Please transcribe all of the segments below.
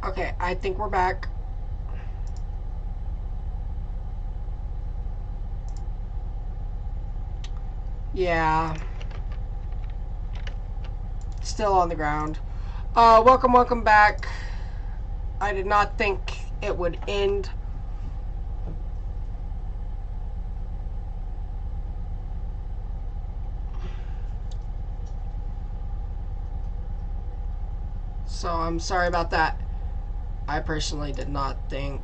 Okay, I think we're back. Yeah. Still on the ground. Welcome back. I did not think it would end. So I'm sorry about that. I personally did not think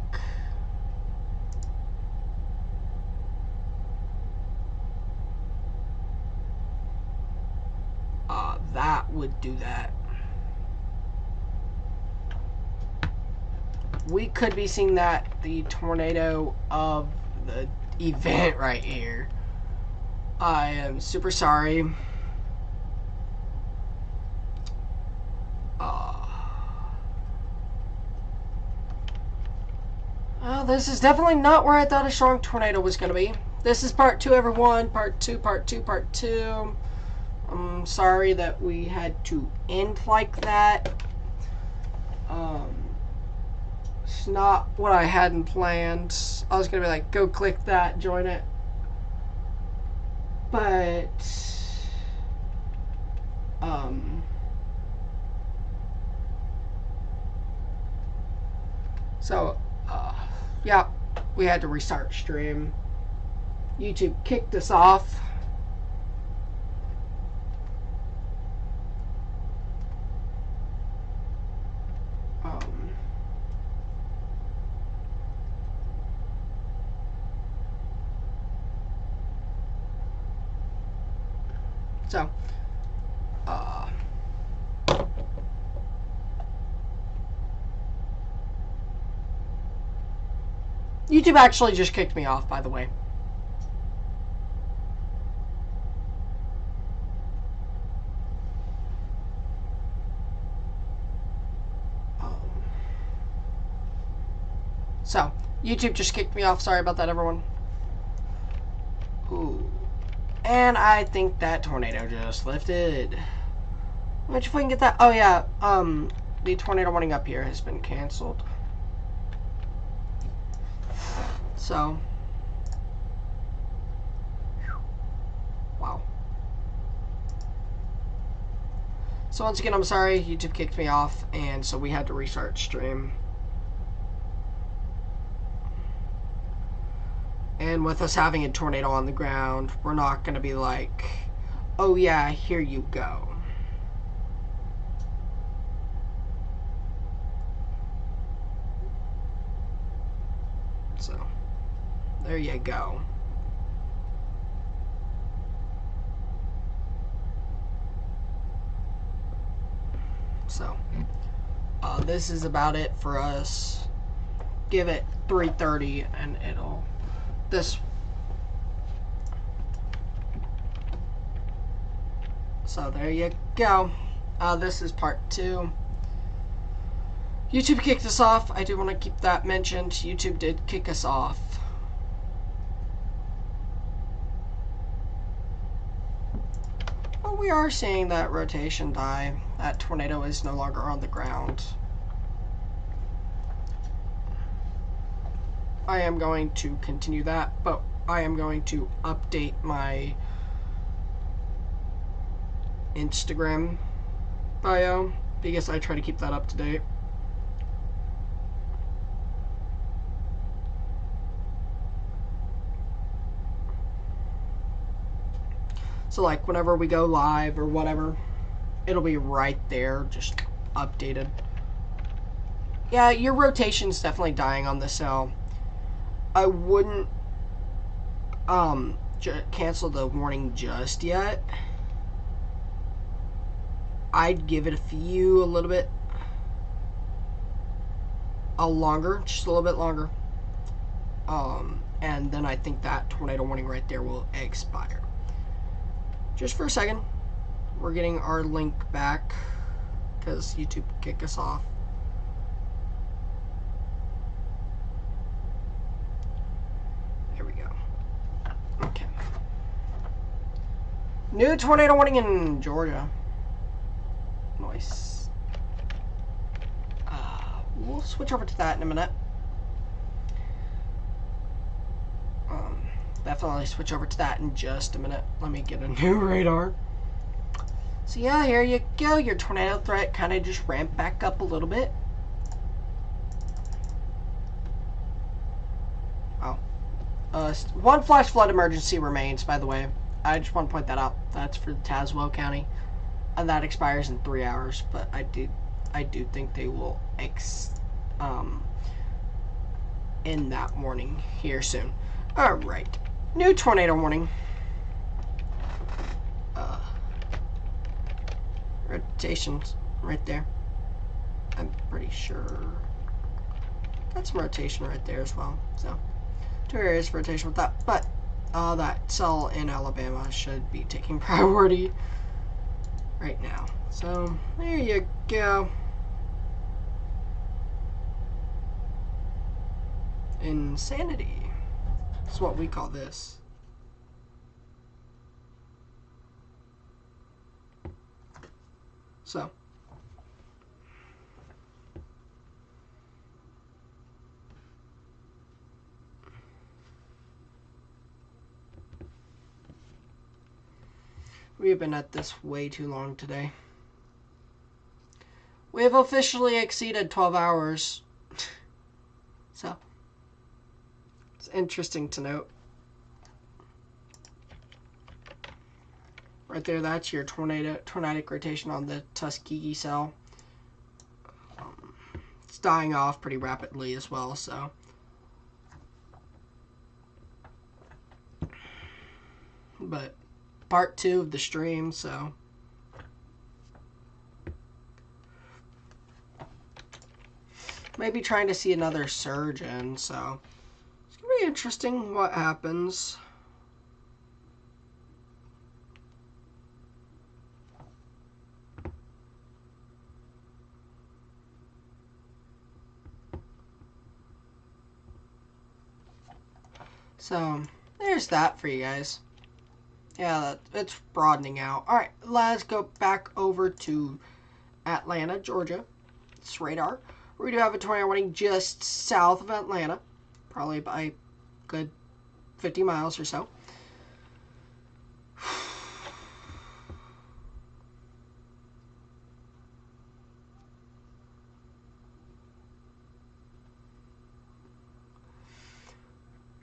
that would do that. We could be seeing the tornado of the event right here. I am super sorry. This is definitely not where I thought a strong tornado was going to be. This is part 2, everyone. Part 2, part 2, part 2. I'm sorry that we had to end like that. It's not what I hadn't planned. I was going to be like, go click that, join it. But, so, yeah, we had to restart stream. YouTube kicked us off. So, YouTube actually just kicked me off, by the way. So, YouTube just kicked me off. Sorry about that, everyone. Ooh. And I think that tornado just lifted. Let's see if we can get that. Oh, yeah. The tornado warning up here has been canceled. So. Wow. So, once again, I'm sorry. YouTube kicked me off, and so we had to restart stream. And with us having a tornado on the ground, we're not going to be like, oh yeah, here you go. So, there you go. So, this is about it for us. Give it 3:30 and it'll... This. So there you go. This is part 2. YouTube kicked us off. I do want to keep that mentioned. YouTube did kick us off. But we are seeing that rotation die. That tornado is no longer on the ground. I am going to continue that, but I am going to update my Instagram bio because I try to keep that up to date. So like whenever we go live or whatever, it'll be right there, just updated. Yeah, your rotation's definitely dying on the cell. I wouldn't cancel the warning just yet. I'd give it a little bit longer, just a little bit longer. And then I think that tornado warning right there will expire. Just for a second, we're getting our link back because YouTube kicked us off. Okay. New tornado warning in Georgia. Nice. we'll switch over to that in a minute. Definitely switch over to that in just a minute. Let me get a new radar. So yeah, here you go. Your tornado threat kind of just ramped back up a little bit. Oh. One flash flood emergency remains, by the way. I just want to point that out. That's for Tazewell County. And that expires in 3 hours, but I do think they will end that warning here soon. Alright. New tornado warning. Rotations right there. I'm pretty sure. Got some rotation right there as well. So, 2 areas of rotation with that. But, that cell in Alabama should be taking priority right now. So, there you go. Insanity. That's what we call this. So. We have been at this way too long today. We have officially exceeded 12 hours. So. It's interesting to note. Right there, that's your tornadic rotation on the Tuskegee cell. It's dying off pretty rapidly as well, so. But part 2 of the stream, so. Maybe trying to see another surge in, so. It's going to be interesting what happens. So, there's that for you guys. Yeah, it's broadening out. Alright, let's go back over to Atlanta, Georgia. It's radar. We do have a tornado warning just south of Atlanta. Probably by a good 50 miles or so.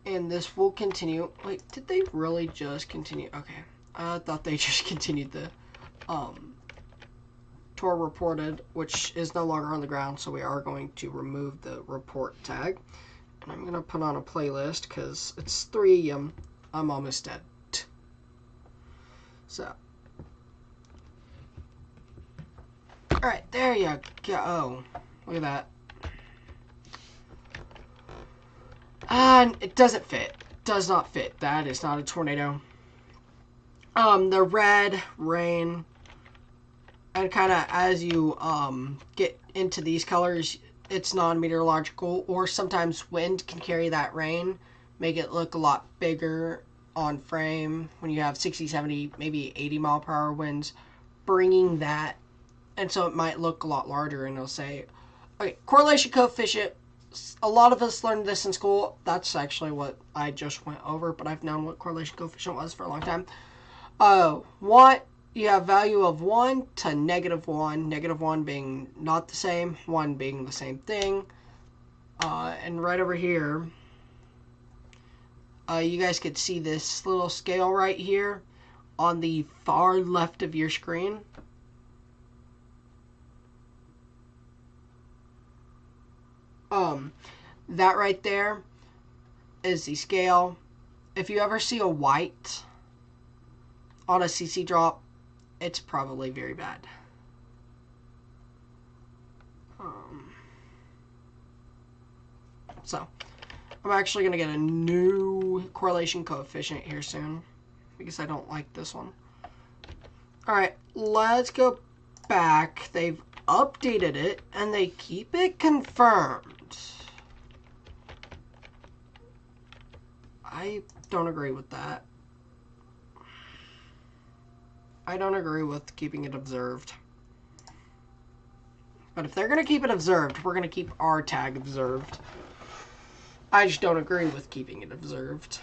And this will continue. Wait, did they really just continue? Okay. I thought they just continued the tour reported, which is no longer on the ground, so we are going to remove the report tag. And I'm going to put on a playlist because it's 3 a.m. I'm almost dead. So. Alright, there you go. Oh, look at that. And it doesn't fit. Does not fit. That is not a tornado. The red, rain, and kind of as you get into these colors, it's non-meteorological, or sometimes wind can carry that rain, make it look a lot bigger on frame when you have 60, 70, maybe 80 mile per hour winds, bringing that, and so it might look a lot larger, and it'll say, okay, correlation coefficient. A lot of us learned this in school. That's actually what I just went over, but I've known what correlation coefficient was for a long time. You have value of 1 to -1. -1 being not the same, 1 being the same thing. And right over here, you guys could see this little scale right here on the far left of your screen. That right there is the scale. If you ever see a white on a CC drop, it's probably very bad. So, I'm actually going to get a new correlation coefficient here soon because I don't like this one. Alright, let's go back. They've updated it and they keep it confirmed. I don't agree with that. I don't agree with keeping it observed. But if they're going to keep it observed, we're going to keep our tag observed. I just don't agree with keeping it observed.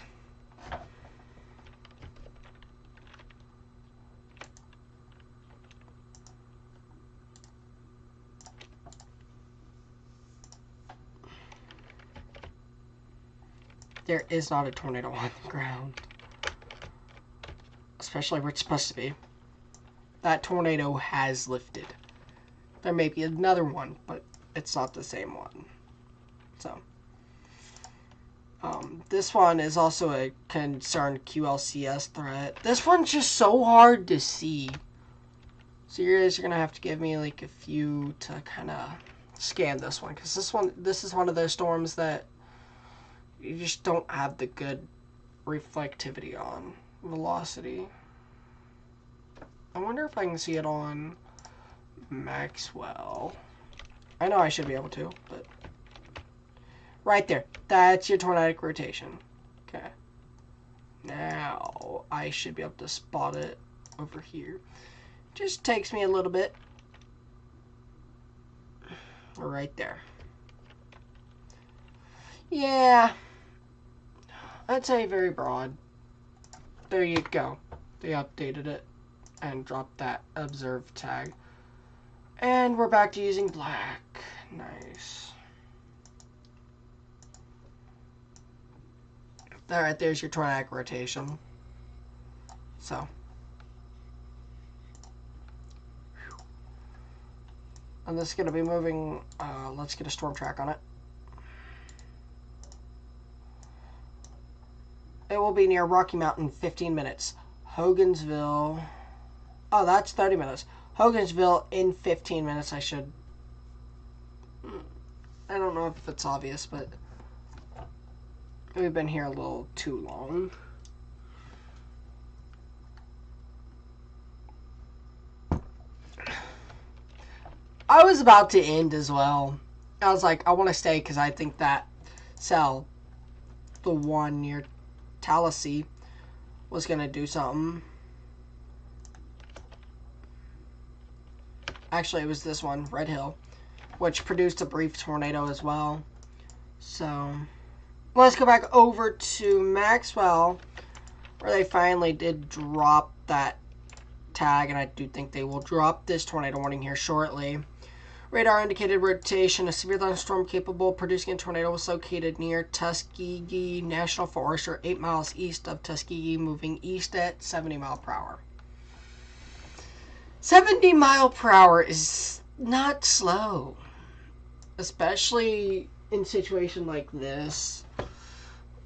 There is not a tornado on the ground. Especially where it's supposed to be. That tornado has lifted. There may be another one, but it's not the same one. So, this one is also a concerned QLCS threat. This one's just so hard to see. So you guys are going to have to give me like a few to kind of scan this one. Because this is one of those storms that you just don't have the good reflectivity on. Velocity. I wonder if I can see it on Maxwell. I know I should be able to, but right there. That's your tornadic rotation. Okay. Now I should be able to spot it over here. Just takes me a little bit. Right there. Yeah. I'd say very broad. There you go. They updated it and dropped that observed tag. And we're back to using black. Nice. Alright, there's your tornadic rotation. So. And this is going to be moving. Let's get a storm track on it. It will be near Rocky Mountain, 15 minutes. Hogansville. Oh, that's 30 minutes. Hogansville in 15 minutes. I don't know if it's obvious, but we've been here a little too long. I was about to end as well. I was like, I want to stay because I think that cell, the one near Tallahassee, was going to do something. Actually, it was this one, Red Hill, which produced a brief tornado as well. So, let's go back over to Maxwell, where they finally did drop that tag, and I do think they will drop this tornado warning here shortly. Radar indicated rotation. A severe thunderstorm capable of producing a tornado was located near Tuskegee National Forest, or 8 miles east of Tuskegee, moving east at 70 miles per hour. 70 miles per hour is not slow, especially in a situation like this,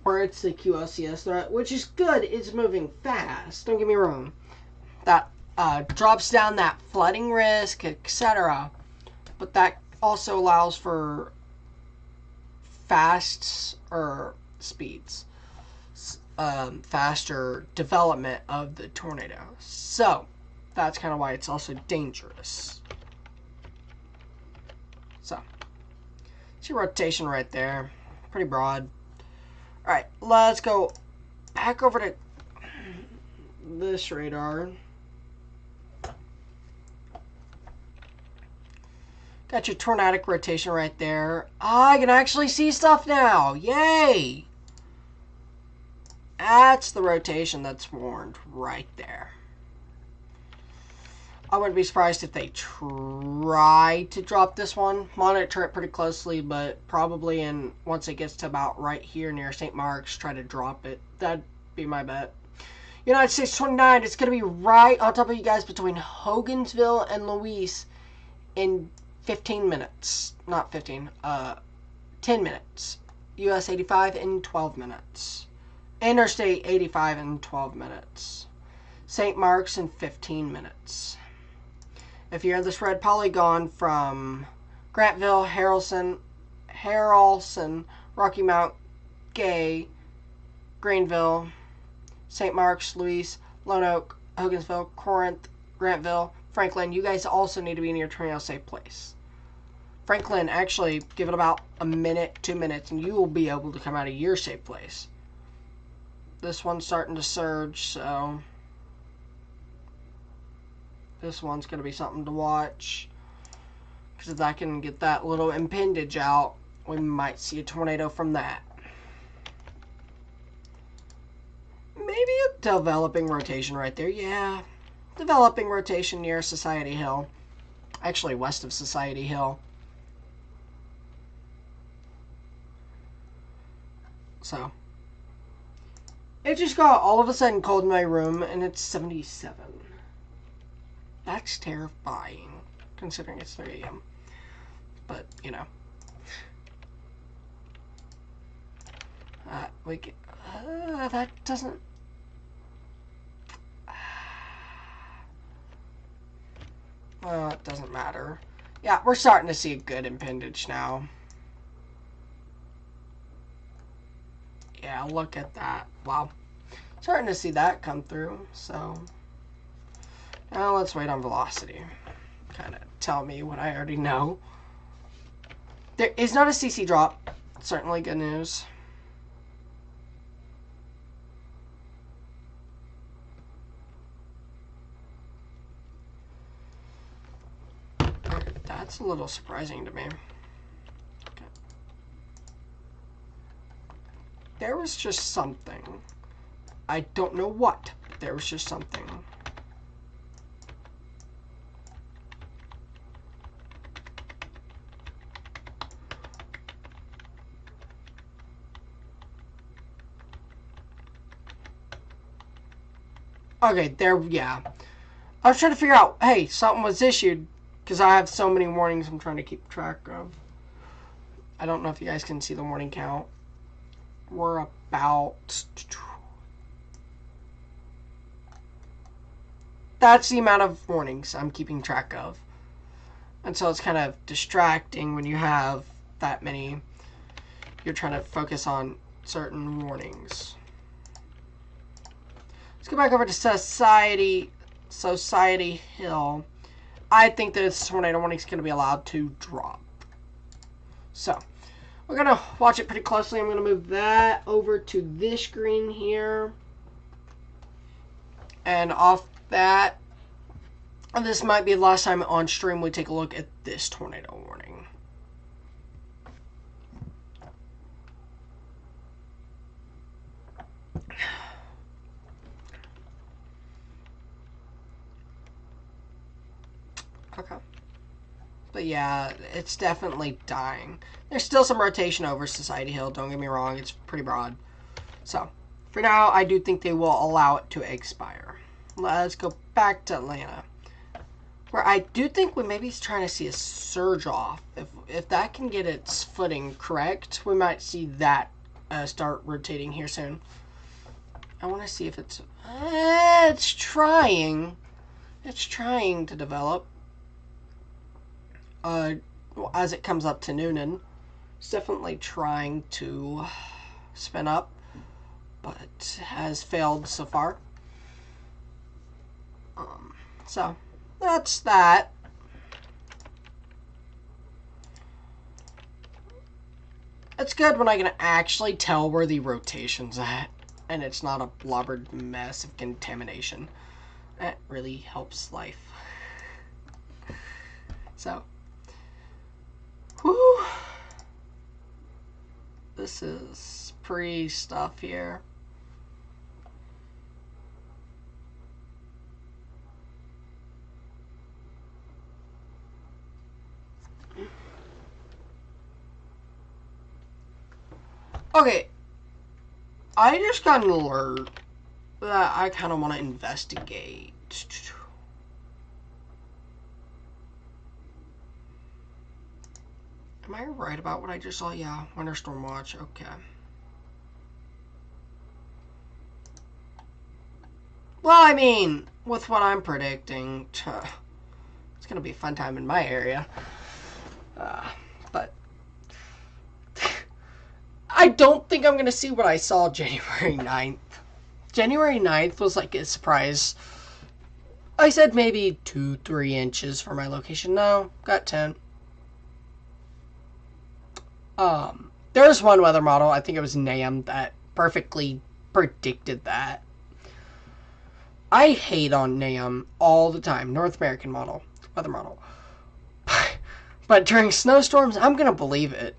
where it's the QLCS threat, which is good. It's moving fast. Don't get me wrong. That drops down that flooding risk, etc. But that also allows for faster development of the tornado. So that's kind of why it's also dangerous. So, see rotation right there. Pretty broad. Alright, let's go back over to this radar. Got your tornadic rotation right there. I can actually see stuff now. Yay! That's the rotation that's warned right there. I wouldn't be surprised if they try to drop this one. Monitor it pretty closely, but probably once it gets to about right here near St. Mark's, try to drop it. That'd be my bet. United States 29, it's going to be right on top of you guys between Hogansville and Louise in 15 minutes. Not 15, 10 minutes. US 85 in 12 minutes. Interstate 85 in 12 minutes. St. Mark's in 15 minutes. If you're in this red polygon from Grantville, Harrelson, Rocky Mount, Gay, Greenville, St. Mark's, Louise, Lone Oak, Hogansville, Corinth, Grantville, Franklin, you guys also need to be in your tornado safe place. Franklin, actually, give it about a minute, 2 minutes, and you will be able to come out of your safe place. This one's starting to surge, so this one's going to be something to watch. Because if I can get that little impingage out, we might see a tornado from that. Maybe a developing rotation right there. Yeah. Developing rotation near Society Hill. Actually, west of Society Hill. So. It just got all of a sudden cold in my room, and it's 77. That's terrifying, considering it's 3 a.m. But, you know. That doesn't... Well, it doesn't matter. Yeah, we're starting to see a good impingage now. Yeah, look at that. Wow. Starting to see that come through, so... Now let's wait on velocity. Kind of tell me what I already know. There is not a CC drop. Certainly good news. That's a little surprising to me. Okay. There was just something. I don't know what. There was just something. Okay, there, yeah. I was trying to figure out, hey, something was issued, because I have so many warnings I'm trying to keep track of. I don't know if you guys can see the warning count. We're about... That's the amount of warnings I'm keeping track of. And so it's kind of distracting when you have that many. You're trying to focus on certain warnings. Let's go back over to Society Hill. I think this tornado warning is going to be allowed to drop. So, we're going to watch it pretty closely. I'm going to move that over to this screen here. And off that, this might be the last time on stream we take a look at this tornado warning. Okay. But yeah, it's definitely dying. There's still some rotation over Society Hill, don't get me wrong, it's pretty broad. So, for now, I do think they will allow it to expire. Let's go back to Atlanta, where I do think we may be trying to see a surge off. If that can get its footing correct, we might see that start rotating here soon. I want to see if it's... it's trying. It's trying to develop. As it comes up to Noonan, it's definitely trying to spin up, but has failed so far. So that's that. It's good when I can actually tell where the rotation's at, and it's not a blubbered mess of contamination. That really helps life. So, whew. This is pre-stuff here. Okay, I just got an alert that I kind of want to investigate. Am I right about what I just saw? Yeah, winter storm watch. Okay. Well, I mean, with what I'm predicting, it's going to be a fun time in my area. But I don't think I'm going to see what I saw January 9th. January 9th was like a surprise. I said maybe 2-3 inches for my location. No, got 10. There's one weather model, I think it was NAM, that perfectly predicted that. I hate on NAM all the time. North American model, weather model. But during snowstorms, I'm going to believe it.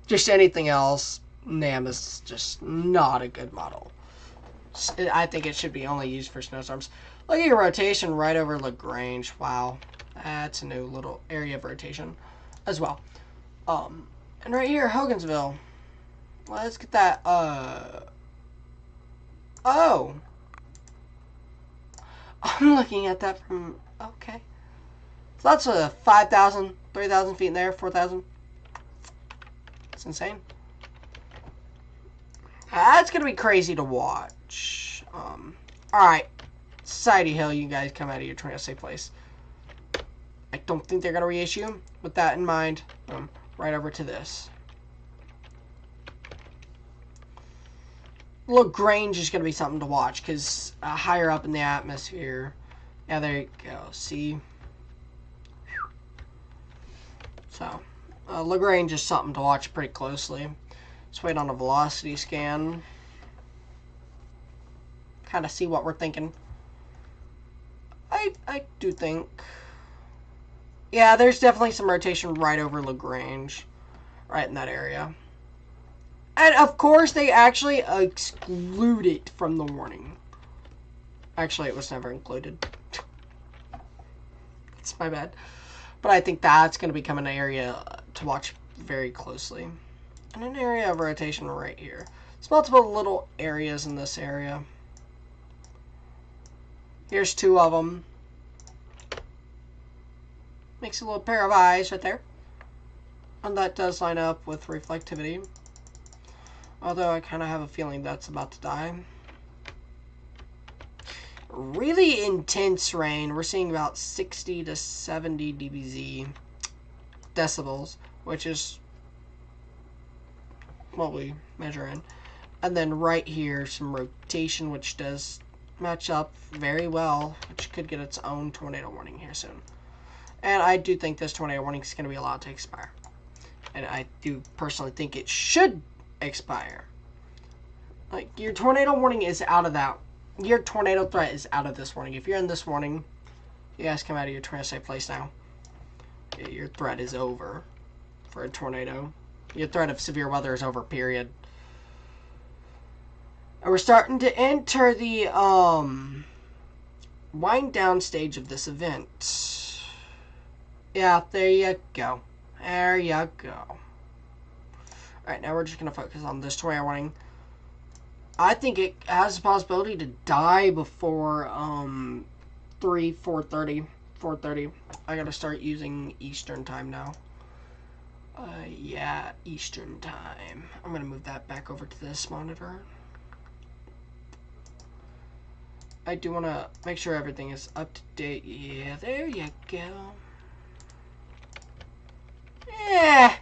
Just anything else, NAM is just not a good model. I think it should be only used for snowstorms. Look at your rotation right over Lagrange. Wow. That's a new little area of rotation as well. And right here, Hogansville. Let's get that, oh. I'm looking at that from, okay. So that's a 5,000, 3,000 feet in there, 4,000. It's insane. That's going to be crazy to watch. Alright. Society Hill, you guys come out of your tornado safe place. I don't think they're going to reissue. With that in mind, right over to this. Lagrange is going to be something to watch because higher up in the atmosphere. Yeah, there you go. See? So, Lagrange is something to watch pretty closely. Let's wait on a velocity scan. Kind of see what we're thinking. I do think... Yeah, there's definitely some rotation right over Lagrange. Right in that area. And, of course, they actually exclude it from the warning. Actually, it was never included. That's my bad. But I think that's going to become an area to watch very closely. And an area of rotation right here. There's multiple little areas in this area. Here's two of them. Makes a little pair of eyes right there. And that does line up with reflectivity. Although I kind of have a feeling that's about to die. Really intense rain. We're seeing about 60 to 70 dBz decibels, which is what we measure in. And then right here, some rotation, which does match up very well, which could get its own tornado warning here soon. And I do think this tornado warning is going to be allowed to expire. And I do personally think it should expire. Like, your tornado warning is out of that. Your tornado threat is out of this warning. If you're in this warning, you guys come out of your tornado safe place now. Your threat is over for a tornado. Your threat of severe weather is over, period. And we're starting to enter the wind down stage of this event. Yeah, there you go. There you go. Alright, now we're just going to focus on this tornado warning. I think it has the possibility to die before 4:30. I gotta start using Eastern time now. Yeah, Eastern time. I'm gonna move that back over to this monitor. I do want to make sure everything is up to date. Yeah, there you go. Yeah.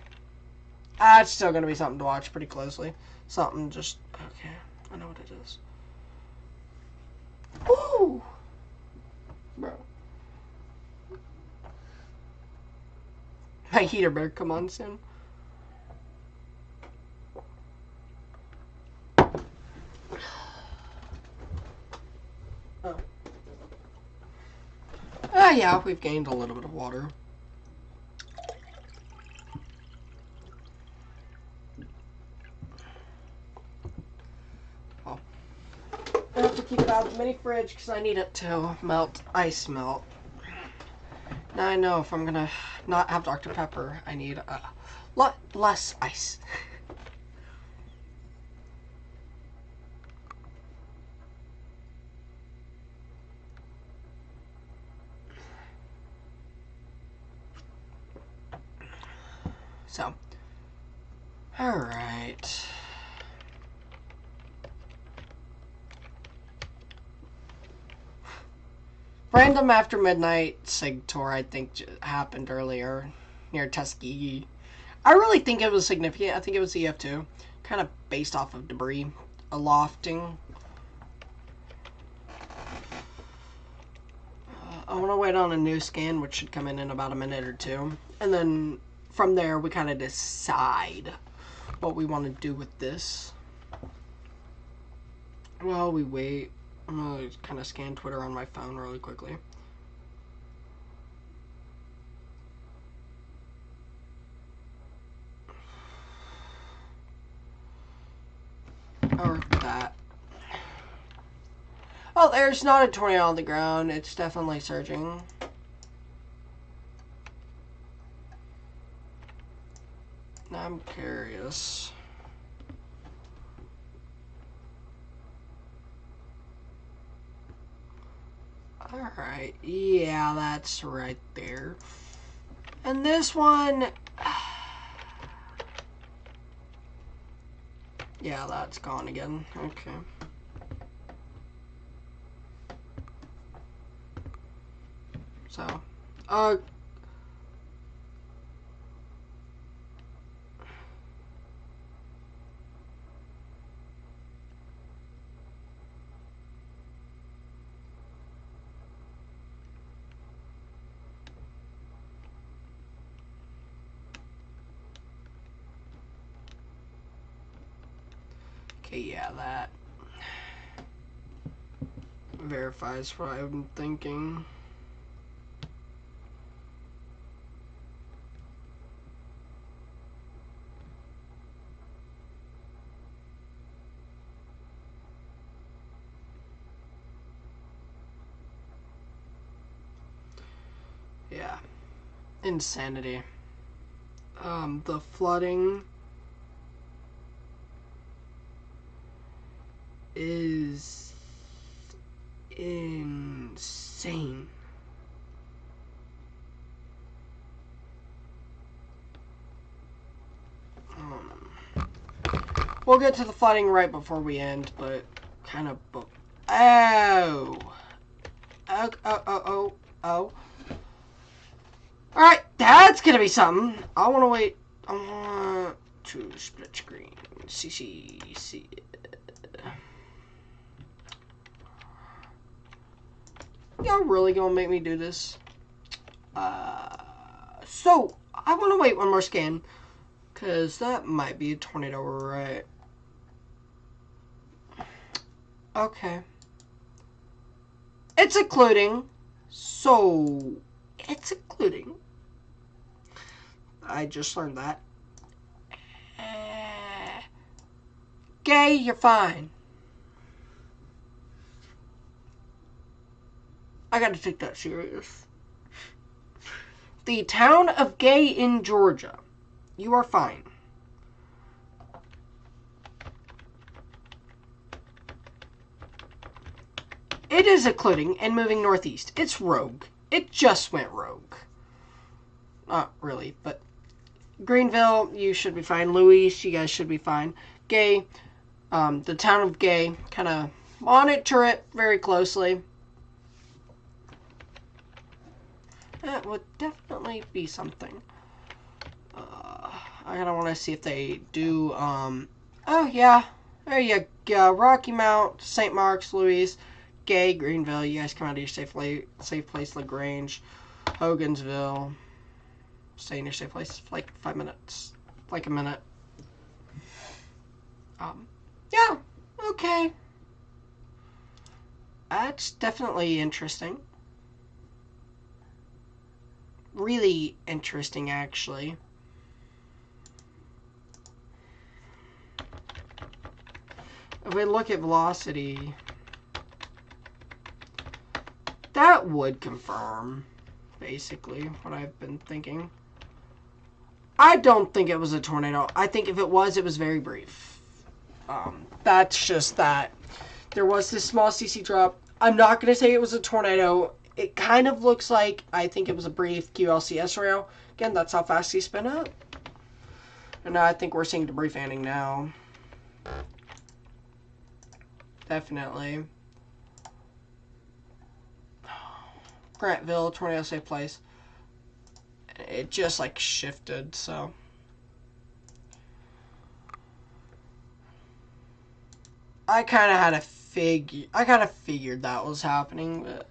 It's still going to be something to watch pretty closely. Something just... Okay, I know what it is. Woo! Bro. My heater better come on soon. Oh. Yeah, we've gained a little bit of water. I have to keep it out of the mini fridge because I need it to melt, ice melt. Now I know if I'm gonna not have Dr. Pepper, I need a lot less ice. So, alright. Random After Midnight Sig Tour, I think, happened earlier near Tuskegee. I really think it was significant. I think it was EF2. Kind of based off of debris alofting. I want to wait on a new scan, which should come in about a minute or two. And then from there, we kind of decide what we want to do with this. Well, we wait. I'm going to kind of scan Twitter on my phone really quickly. Or that. Oh, there's not a tornado on the ground. It's definitely surging. I'm curious. Alright, yeah, that's right there. And this one... yeah, that's gone again. Okay. So, okay, yeah, that verifies what I'm thinking. Yeah. Insanity. The flooding is insane. We'll get to the flooding right before we end, but kind of... Oh! Oh. Alright, that's gonna be something. I want to wait. I want to split screen. CC. Y'all really gonna make me do this? So, I want to wait one more scan. Because that might be a tornado, right? Okay. It's occluding. So, it's occluding. I just learned that. Gay, you're fine. I gotta take that serious. The town of Gay in Georgia. You are fine. It is occluding and moving northeast. It's rogue. It just went rogue. Not really, but Greenville, you should be fine. Louis, you guys should be fine. Gay, the town of Gay, kind of monitor it very closely. That would definitely be something. I gotta want to see if they do, oh yeah, there you go. Rocky Mount, St. Mark's, Louis, Gay, Greenville, you guys come out of your safe place, LaGrange, Hogansville, stay in your safe place for like 5 minutes, like a minute. Yeah, okay. That's definitely interesting. Really interesting, actually. If we look at velocity, that would confirm, basically, what I've been thinking. I don't think it was a tornado. I think if it was very brief. That's just that. There was this small CC drop. I'm not going to say it was a tornado. It kind of looks like, I think it was a brief QLCS rail. Again, that's how fast he spin up. And I think we're seeing debris fanning now. Definitely. Grantville, tornado safe place. It just like shifted, so. I kind of had a figured that was happening, but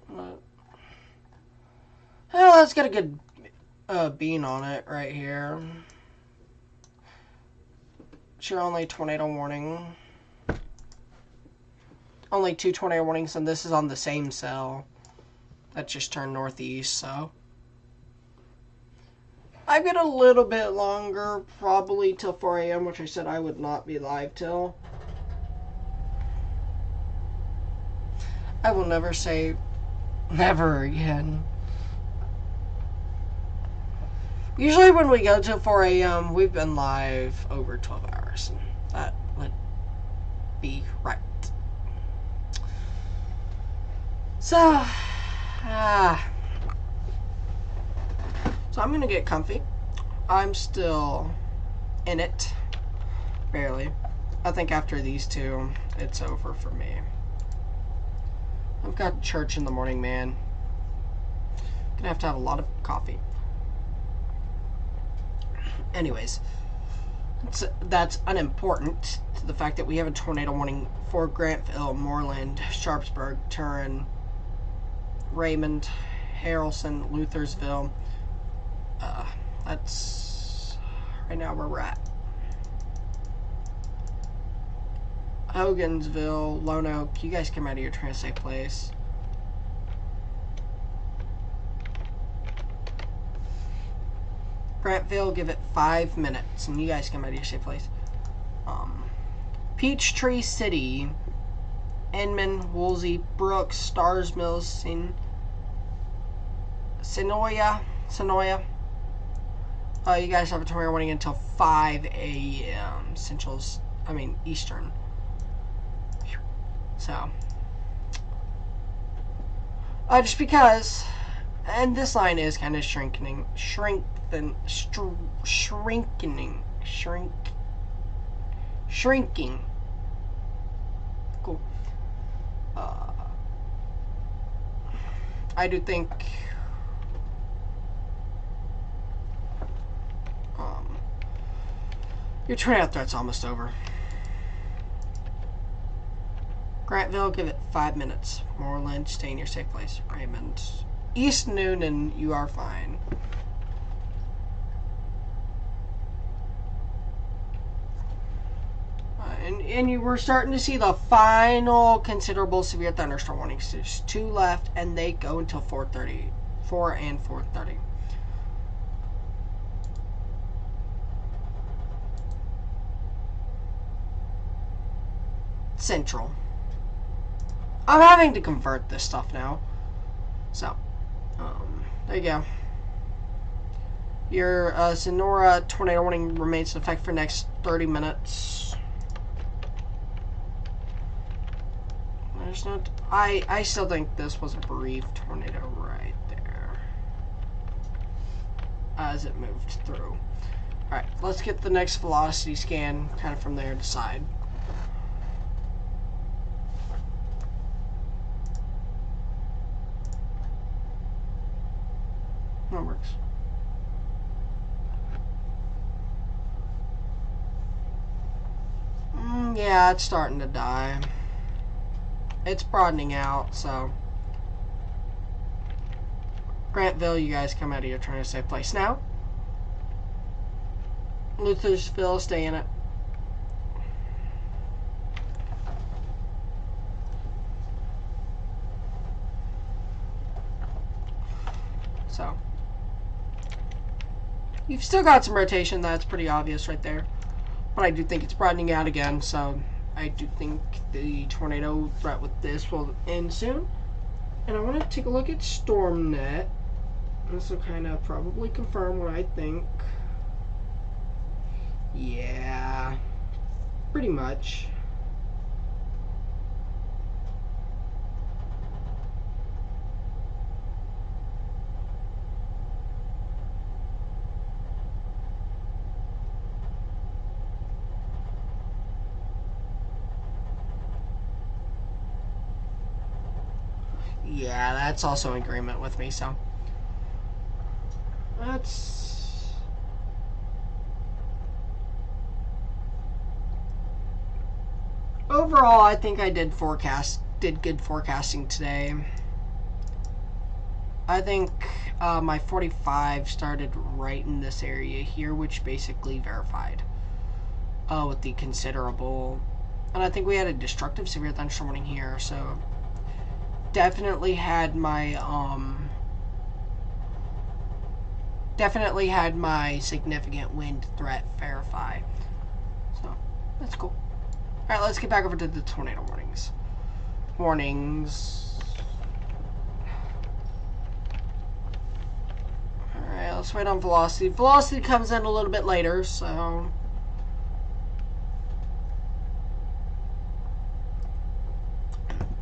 well, let's get a good bean on it right here. Sure, only tornado warning. Only 2 tornado warnings, and this is on the same cell. That just turned northeast, so. I've got a little bit longer, probably till 4 a.m., which I said I would not be live till. I will never say never again. Usually when we go to 4 a.m., we've been live over 12 hours. And that would be right. So, so I'm going to get comfy. I'm still in it. Barely. I think after these two, it's over for me. I've got church in the morning, man. Gonna have to have a lot of coffee. Anyways, that's unimportant to the fact that we have a tornado warning for Grantville, Moreland, Sharpsburg, Turin, Raymond, Harrelson, Luthersville. That's right now where we're at. Hogansville, Lone Oak, you guys come out of your trying to safe place. Grantville, give it 5 minutes, and you guys come out of your safe place. Peachtree City, Inman, Woolsey, Brooks, Stars Mills, Sonoya. You guys have a tornado warning until 5 a.m. Eastern. So, just because, and this line is kind of shrinking. Cool. I do think your tornado threat's almost over. Grantville, give it 5 minutes. Moreland, stay in your safe place. Raymond, East Noonan, you are fine. And you were starting to see the final considerable severe thunderstorm warnings. There's 2 left, and they go until 4:30, 4 and 4:30. Central. I'm having to convert this stuff now. So, there you go. Your Sonora tornado warning remains in effect for the next 30 minutes. There's not. I still think this was a brief tornado right there as it moved through. Alright, let's get the next velocity scan kind of from there to side. That works. Yeah, it's starting to die. It's broadening out, so. Grantville, you guys come out of here trying to safe place now. Luthersville, stay in it. So. You've still got some rotation, that's pretty obvious right there. But I do think it's broadening out again, so I do think the tornado threat with this will end soon. And I want to take a look at StormNet. This will kind of probably confirm what I think. Yeah, pretty much. Yeah, that's also in agreement with me, so. That's. Overall, I think I did good forecasting today. I think my 45 started right in this area here, which basically verified with the considerable. And I think we had a destructive severe thunderstorm warning here, so definitely had my significant wind threat verify. So that's cool. Alright, let's get back over to the tornado warnings. warnings. Alright, let's wait on velocity. Velocity comes in a little bit later, so...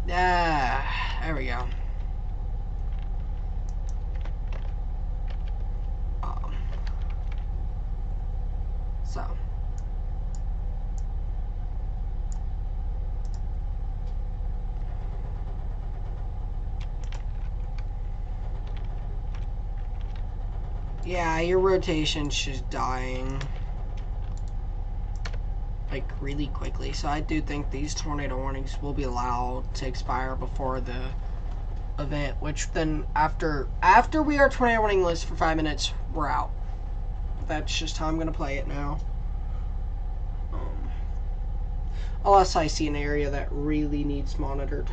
there we go. So... yeah, your rotation's just dying. Like, really quickly. So I do think these tornado warnings will be allowed to expire before the event, which then after we are tornado warning list for 5 minutes, we're out. That's just how I'm going to play it now. Unless I see an area that really needs monitored.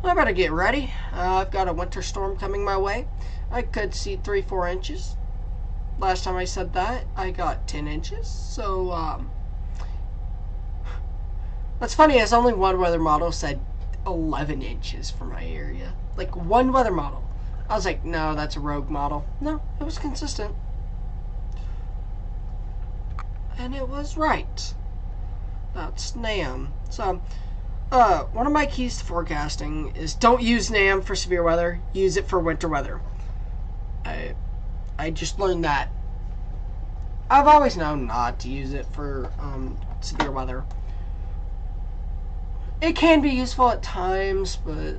I better get ready. I've got a winter storm coming my way. I could see 3-4 inches. Last time I said that, I got 10 inches. So, what's funny is only one weather model said 11 inches for my area. Like, one weather model. I was like, no, that's a rogue model. No, it was consistent. And it was right. That's NAM. So, one of my keys to forecasting is don't use NAM for severe weather. Use it for winter weather. I just learned that. I've always known not to use it for severe weather. It can be useful at times, but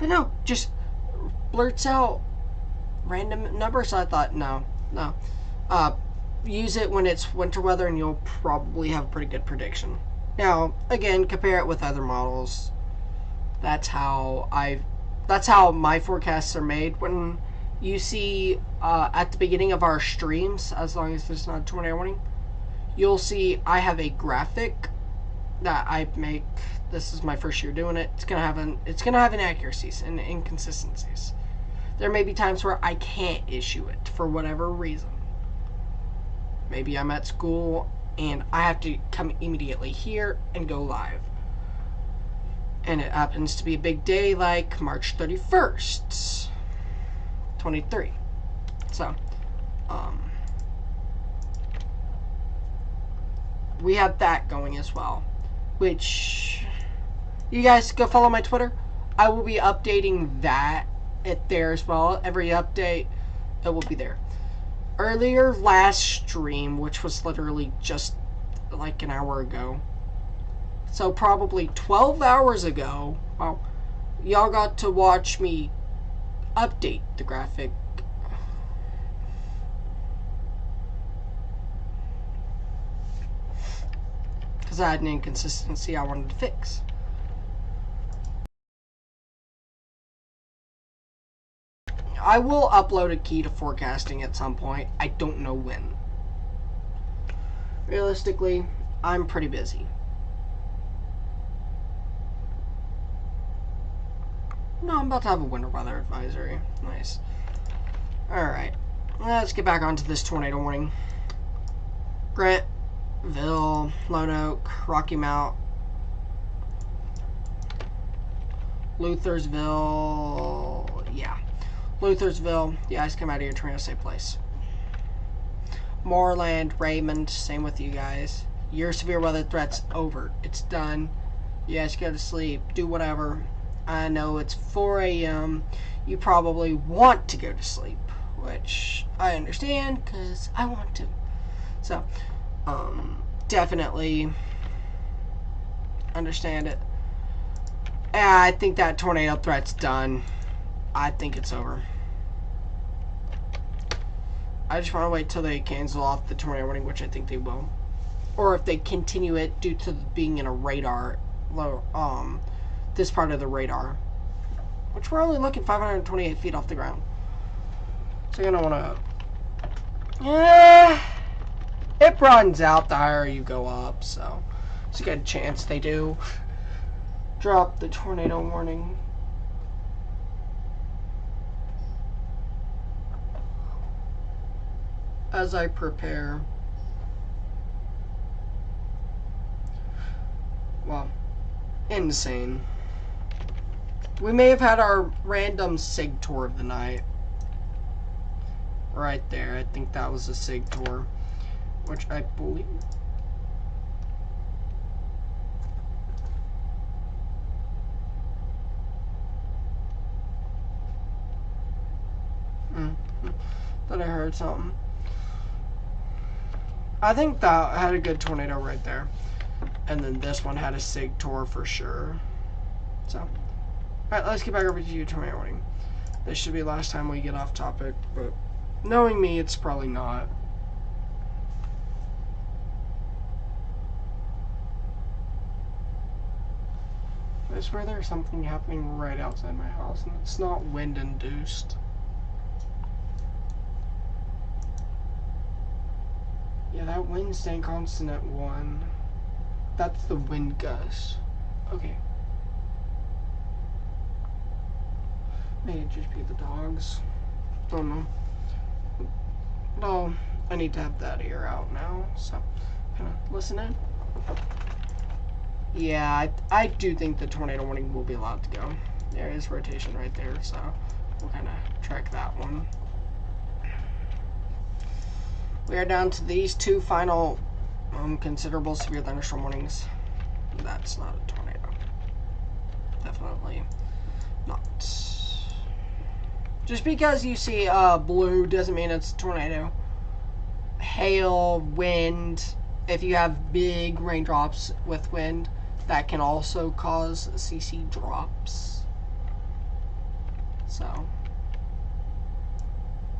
But no, just blurts out random numbers. I thought, no. Use it when it's winter weather and you'll probably have a pretty good prediction. Now, again, compare it with other models. That's how my forecasts are made. When you see at the beginning of our streams, as long as there's not a tornado warning, you'll see I have a graphic that I make. This is my first year doing it. It's gonna have inaccuracies and inconsistencies. There may be times where I can't issue it for whatever reason. Maybe I'm at school and I have to come immediately here and go live. And it happens to be a big day like March 31st, 23. So, we have that going as well. Which, you guys go follow my Twitter. I will be updating that there as well. Every update, it will be there. Earlier last stream, which was literally just like an hour ago, so probably 12 hours ago, well, y'all got to watch me update the graphic. Because I had an inconsistency I wanted to fix. I will upload a key to forecasting at some point. I don't know when. Realistically, I'm pretty busy. No, I'm about to have a winter weather advisory. Nice. Alright. Let's get back onto this tornado warning. Grantville, Lone Oak, Rocky Mount, Luthersville. Yeah. Luthersville. You guys come out of your tornado safe place. Moreland, Raymond. Same with you guys. Your severe weather threat's over. It's done. You guys go to sleep. Do whatever. I know it's 4 a.m. You probably want to go to sleep, which I understand because I want to. So, definitely understand it. I think that tornado threat's done. I think it's over. I just want to wait till they cancel off the tornado warning, which I think they will. Or if they continue it due to being in a radar, this part of the radar. Which we're only looking 528 feet off the ground. So you're going to want to... yeah, it broadens out the higher you go up, so it's a good chance they do drop the tornado warning. As I prepare. well, insane. We may have had our random SIG tour of the night. Right there. I think that was a SIG tour. Which I believe... Thought I heard something. I think that had a good tornado right there. And then this one had a SIG tour for sure. So, alright, let's get back over to you, tornado warning. This should be the last time we get off topic, but knowing me, it's probably not. I swear there's something happening right outside my house, and it's not wind-induced. Yeah, that wind's staying constant at 1. That's the wind gust. Okay. Maybe it just be the dogs. Don't know. No, I need to have that ear out now, so kind of listen in. Yeah, I do think the tornado warning will be allowed to go. There is rotation right there, so we'll kind of track that one. We are down to these 2 final considerable severe thunderstorm warnings. That's not a tornado. Definitely not. Just because you see blue doesn't mean it's a tornado. Hail, wind, if you have big raindrops with wind, that can also cause CC drops. So,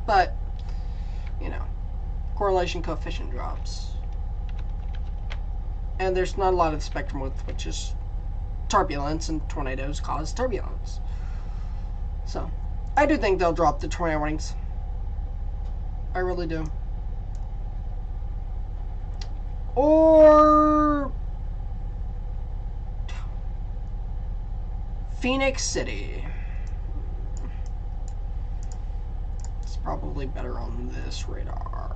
but, you know, correlation coefficient drops. And there's not a lot of spectrum width, which is turbulence, and tornadoes cause turbulence. So, I do think they'll drop the tornado warnings. I really do. Or Phoenix City. It's probably better on this radar.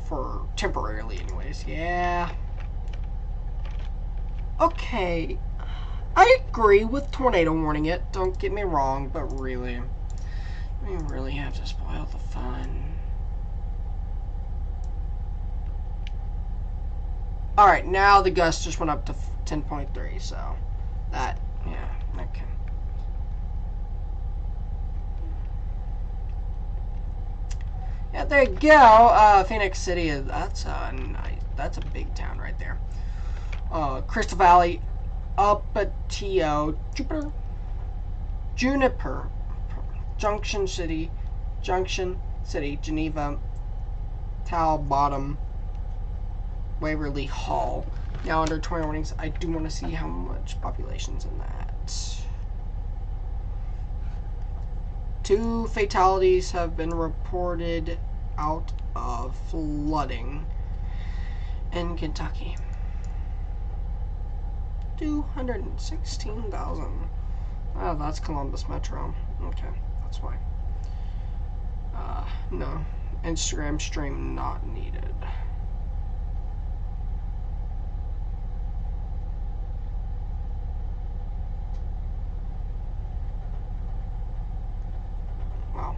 For temporarily anyways. Yeah. Okay. I agree with tornado warning it. Don't get me wrong, but really, we really have to spoil the fun. Alright, now the gust just went up to 10.3, so that, yeah, okay. Yeah, there you go. Phoenix City, that's nice. That's a big town right there. Crystal Valley, Upatio, Juniper, Junction City, Geneva, Towel Bottom, Waverly Hall. Now under tornado warnings, I do want to see how much population's in that. 2 fatalities have been reported out of flooding in Kentucky. 216,000. Oh, that's Columbus Metro. Okay, that's why. No. Instagram stream not needed. Wow.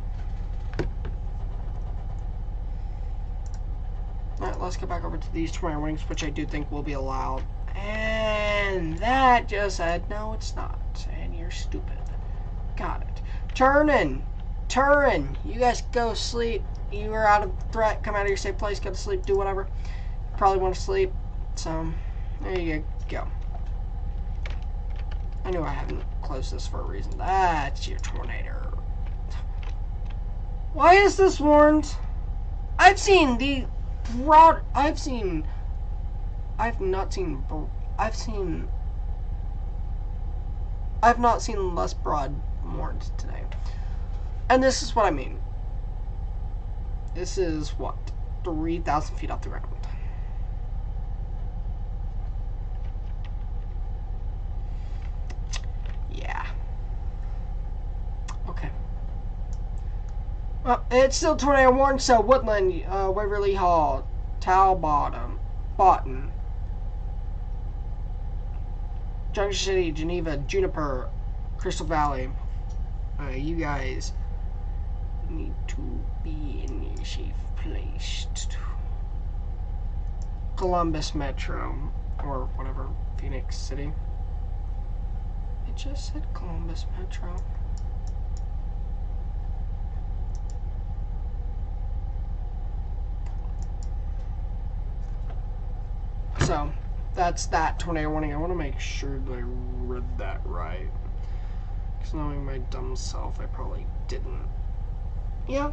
Alright, let's get back over to these tornado warnings, which I do think will be allowed. And that just said, no, it's not. And you're stupid. Got it. Turin. You guys go sleep. You are out of threat. Come out of your safe place. Go to sleep. Do whatever. Probably want to sleep. So, there you go. I knew I hadn't closed this for a reason. That's your tornado. Why is this warned? I've seen the broad... I've not seen less broad warned today. And this is what I mean. This is what? 3,000 feet off the ground. Yeah. Okay. Well, it's still tornado warned, so Woodland, Waverly Hall, Towel Bottom, Junction City, Geneva, Juniper, Crystal Valley. You guys need to be in a safe place. Columbus Metro, or whatever, Phoenix City. It just said Columbus Metro. So, that's that tornado warning. I want to make sure that I read that right. Because knowing my dumb self, I probably didn't. Yeah.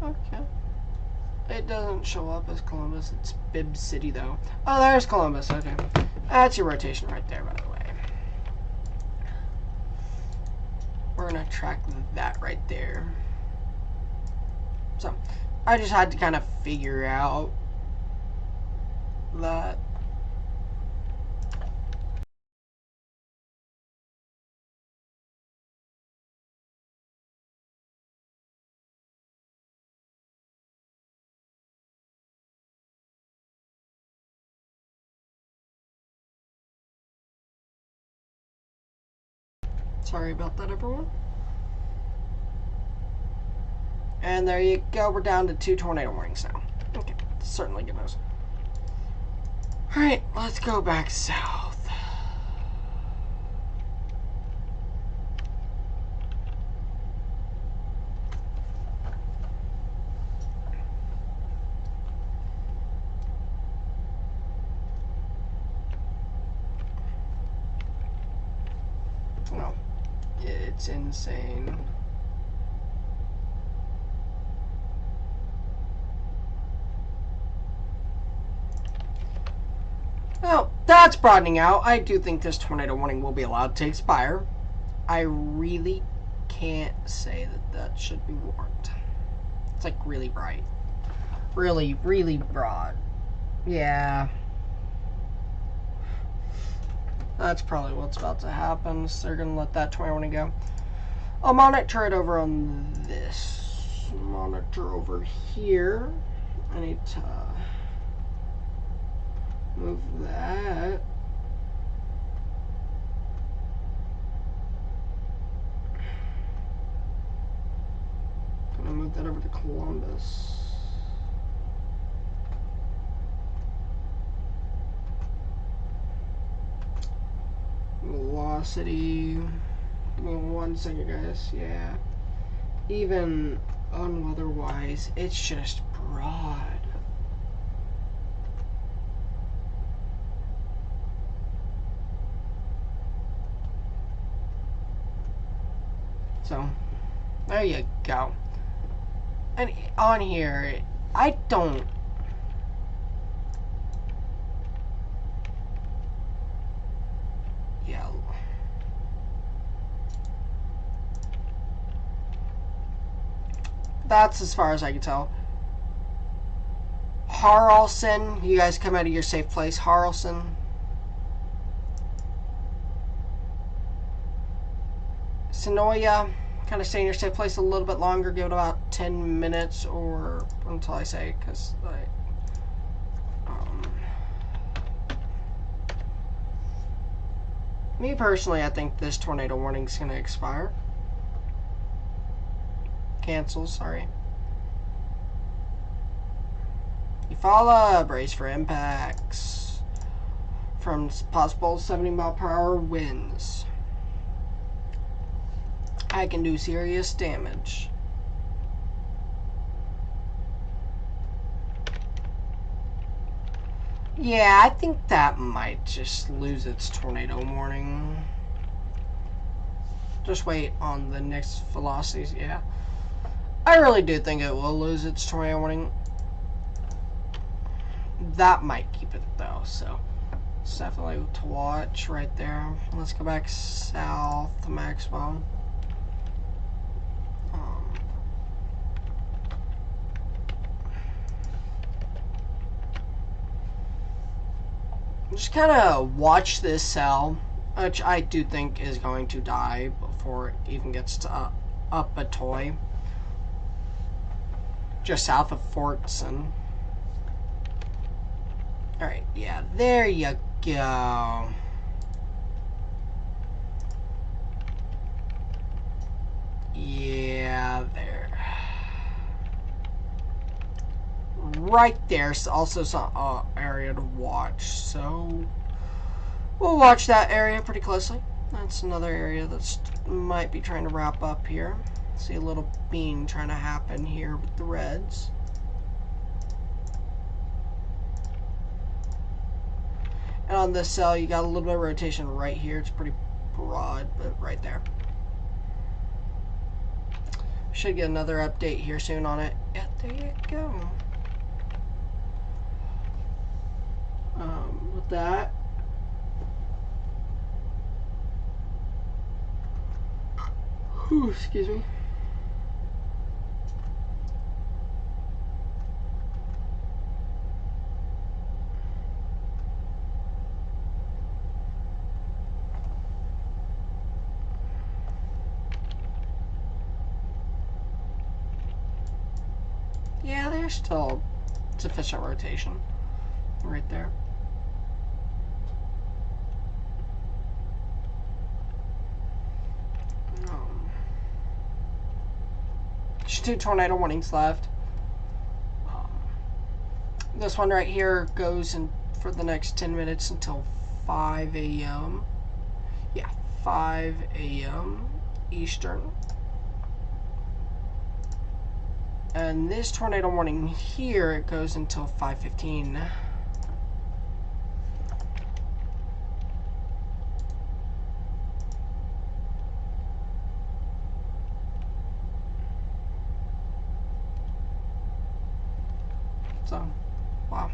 Okay. It doesn't show up as Columbus. It's Bibb City, though. Oh, there's Columbus. Okay. That's your rotation right there, by the way. We're going to track that right there. So, I just had to kind of figure out that. Sorry about that, everyone. And there you go. We're down to 2 tornado warnings now. Okay, certainly good news. Alright, let's go back south. Oh, it's insane. Well, that's broadening out. I do think this tornado warning will be allowed to expire. I really can't say that that should be warned. It's like really bright. Really, really broad. Yeah. That's probably what's about to happen. So they're going to let that tornado warning go. I'll monitor it over on this monitor over here. I need to move that. I'm gonna move that over to Columbus. Velocity. Give me 1 second, guys. Yeah. Even unweather-wise, it's just broad. So, there you go. And on here, I don't... Yeah. That's as far as I can tell. Harleston, you guys come out of your safe place. Harleston. Sonoya, kind of stay in your safe place a little bit longer. Give it about 10 minutes or until I say, because me personally, I think this tornado warning is going to expire. Cancel, sorry. Eufaula, brace for impacts from possible 70-mile-per-hour winds. I can do serious damage. Yeah, I think that might just lose its tornado warning. Just wait on the next velocities, yeah. I really do think it will lose its tornado warning. That might keep it though, so it's definitely to watch right there. Let's go back south to Maxwell. Just kind of watch this cell, which I do think is going to die before it even gets to up a toy. just south of Fortson. Alright, yeah, there you go. Yeah, there. Right there's also some area to watch, so we'll watch that area pretty closely. That's another area that's might be trying to wrap up here. See a little beam trying to happen here with the reds. And on this cell, you got a little bit of rotation right here. It's pretty broad, but right there. Should get another update here soon on it. Yeah, there you go. With that, excuse me. Yeah, there's still sufficient rotation right there. There's 2 tornado warnings left. This one right here goes in for the next 10 minutes until 5 a.m. Yeah, 5 a.m. Eastern. And this tornado warning here, it goes until 5:15. So, wow.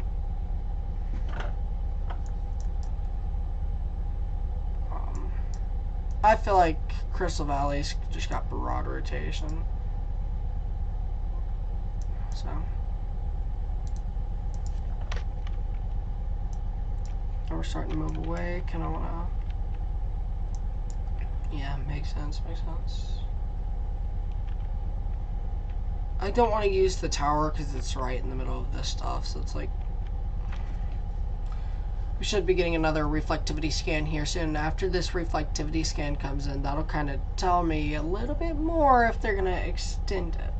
I feel like Crystal Valley's just got broad rotation. So, now we're starting to move away. Kind of wanna, yeah, makes sense. Makes sense. I don't want to use the tower because it's right in the middle of this stuff. So it's like we should be getting another reflectivity scan here soon. After this reflectivity scan comes in, that'll kind of tell me a little bit more if they're gonna extend it.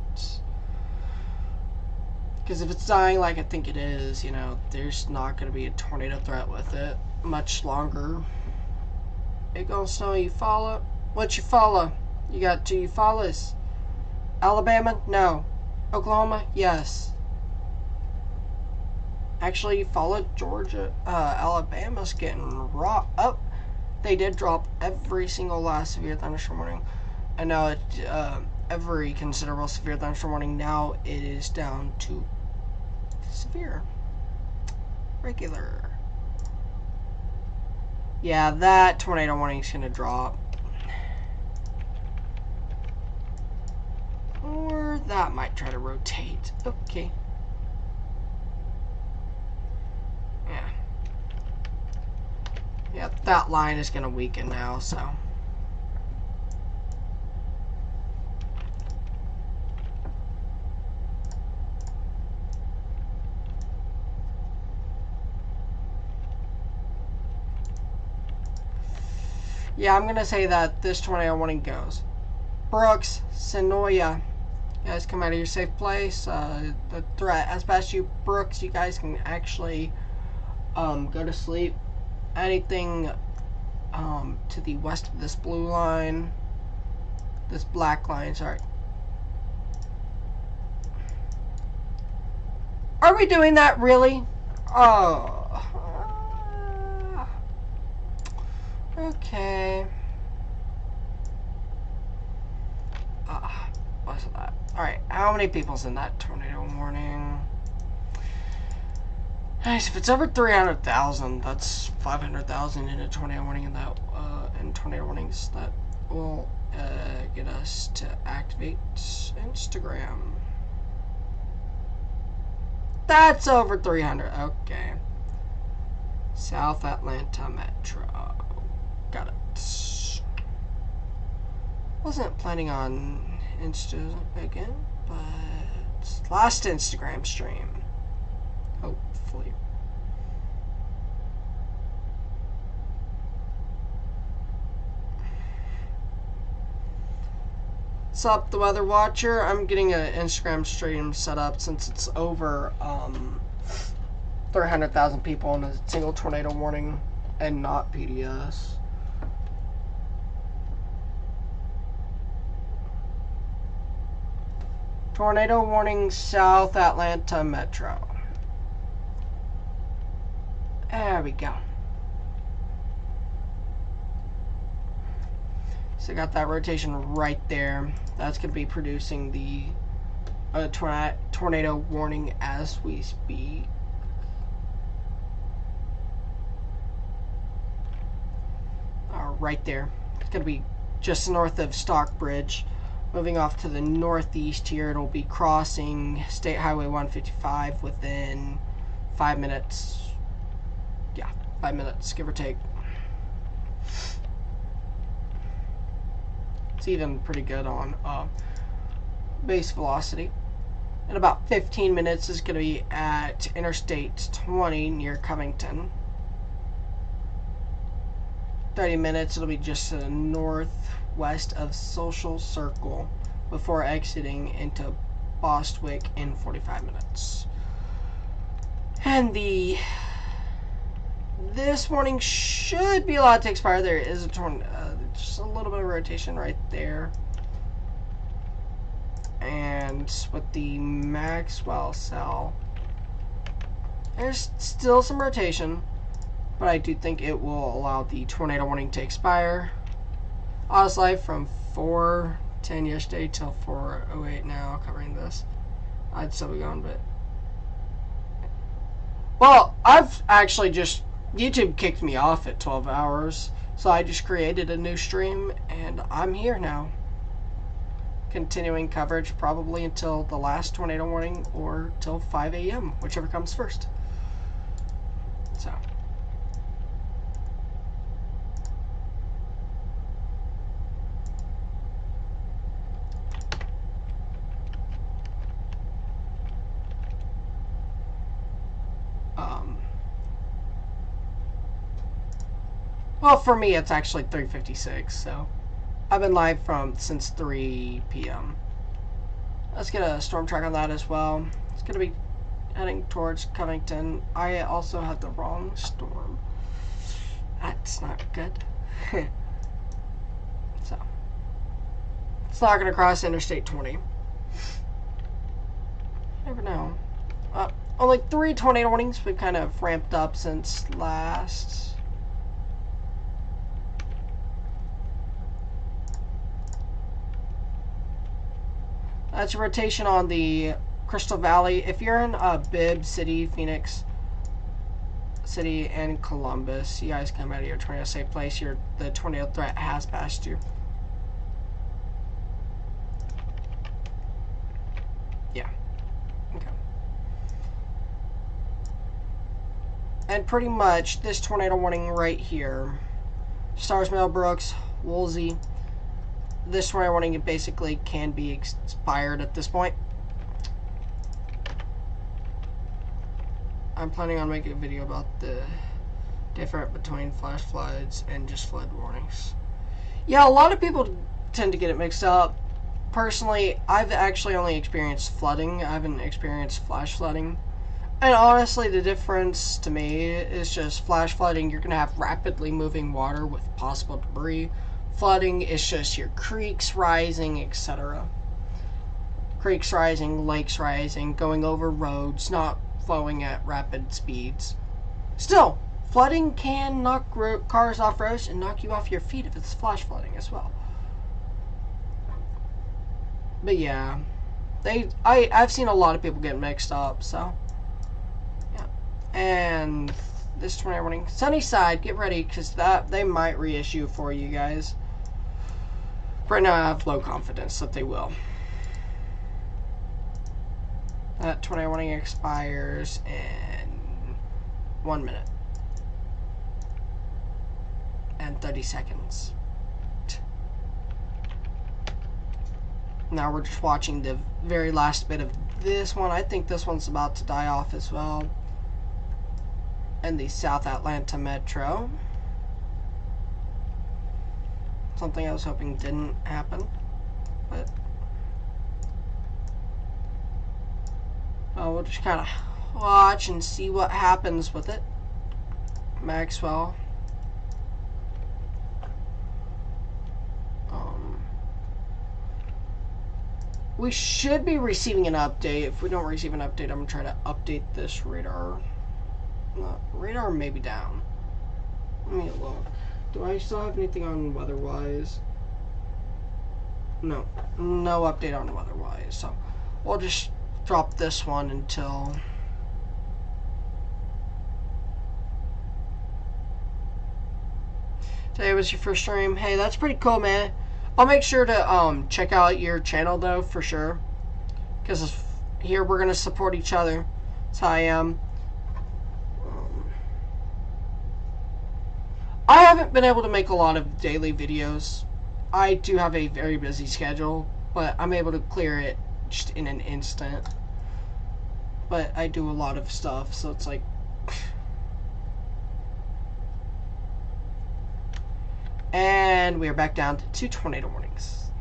Because if it's dying like I think it is, you know, there's not going to be a tornado threat with it much longer. It gonna snow you follow? What you follow? You got 2 you follows. Alabama? No. Oklahoma? Yes. Actually, you followed Georgia. Alabama's getting raw. Oh, they did drop every single last severe thunderstorm warning. And now it, every considerable severe thunderstorm warning, now it is down to severe. Regular. Yeah, that tornado warning is going to drop. Or that might try to rotate. Okay. Yeah. Yeah, that line is going to weaken now, so. Yeah, I'm going to say that this tornado warning goes. Brooks, Sonoya, you guys come out of your safe place. The threat has passed you. Brooks, you guys can actually go to sleep. Anything to the west of this blue line, this black line, sorry. Are we doing that really? Oh. Okay. What's that? Alright, how many people's in that tornado warning? Nice, if it's over 300,000, that's 500,000 in a tornado warning, and that, in tornado warnings, that will, get us to activate Instagram. That's over 300, okay. South Atlanta Metro. Got it. Wasn't planning on Insta again, but Last Instagram stream. Hopefully. What's up, the Weather Watcher? I'm getting an Instagram stream set up since it's over 300,000 people in a single tornado warning and not PDS. Tornado warning, South Atlanta Metro. There we go. So I got that rotation right there. That's going to be producing the tornado warning as we speak. Right there. It's going to be just north of Stockbridge. Moving off to the northeast here, it'll be crossing State Highway 155 within 5 minutes. Yeah, 5 minutes, give or take. It's even pretty good on base velocity. In about 15 minutes, it's going to be at Interstate 20 near Covington. 30 minutes, it'll be just to the northwest of Social Circle before exiting into Bostwick in 45 minutes. And this warning should be allowed to expire. There is a just a little bit of rotation right there. And with the Maxwell cell, there's still some rotation, but I do think it will allow the tornado warning to expire. Oz Life from 4:10 yesterday till 4:08 now, covering this. I'd still be going, but... Well, I've actually just... YouTube kicked me off at 12 hours, so I just created a new stream, and I'm here now. Continuing coverage probably until the last tornado warning or till 5 a.m., whichever comes first. So... well, for me, it's actually 3:56, so I've been live since 3 p.m. Let's get a storm track on that as well. It's going to be heading towards Covington. I also had the wrong storm. That's not good. So, it's not going to cross Interstate 20. Never know. Only 3 tornado warnings. We've kind of ramped up since last... That's a rotation on the Crystal Valley. If you're in Bibb City, Phoenix City, and Columbus, you guys come out of your tornado safe place. The tornado threat has passed you. Yeah. Okay. And pretty much this tornado warning right here, Stars Millbrooks, Woolsey. This tornado warning basically can be expired at this point. I'm planning on making a video about the difference between flash floods and just flood warnings. Yeah, a lot of people tend to get it mixed up. Personally, I've actually only experienced flooding. I haven't experienced flash flooding. And honestly, the difference to me is just flash flooding, you're going to have rapidly moving water with possible debris. Flooding is just your creeks rising, etc. Creeks rising, lakes rising, going over roads, not flowing at rapid speeds. Still, flooding can knock cars off roads and knock you off your feet if it's flash flooding as well. But yeah, I've seen a lot of people get mixed up, so yeah. And this tornado warning, Sunnyside, get ready because they might reissue for you guys. Right now, I have low confidence that they will. That tornado warning expires in 1 minute and 30 seconds. Now we're just watching the very last bit of this one. I think this one's about to die off as well. And the South Atlanta Metro. Something I was hoping didn't happen. But we'll just kind of watch and see what happens with it. Maxwell. We should be receiving an update. If we don't receive an update, I'm going to try to update this radar. Radar may be down. Let me look. Do I still have anything on weather-wise? No. No update on weather-wise. So we'll just drop this one until... Today was your first stream. Hey, that's pretty cool, man. I'll make sure to check out your channel though, for sure. Because here we're gonna support each other. That's how I am. I haven't been able to make a lot of daily videos. I do have a very busy schedule, but I'm able to clear it just in an instant. But I do a lot of stuff, so it's like... And we are back down to 2 tornado warnings.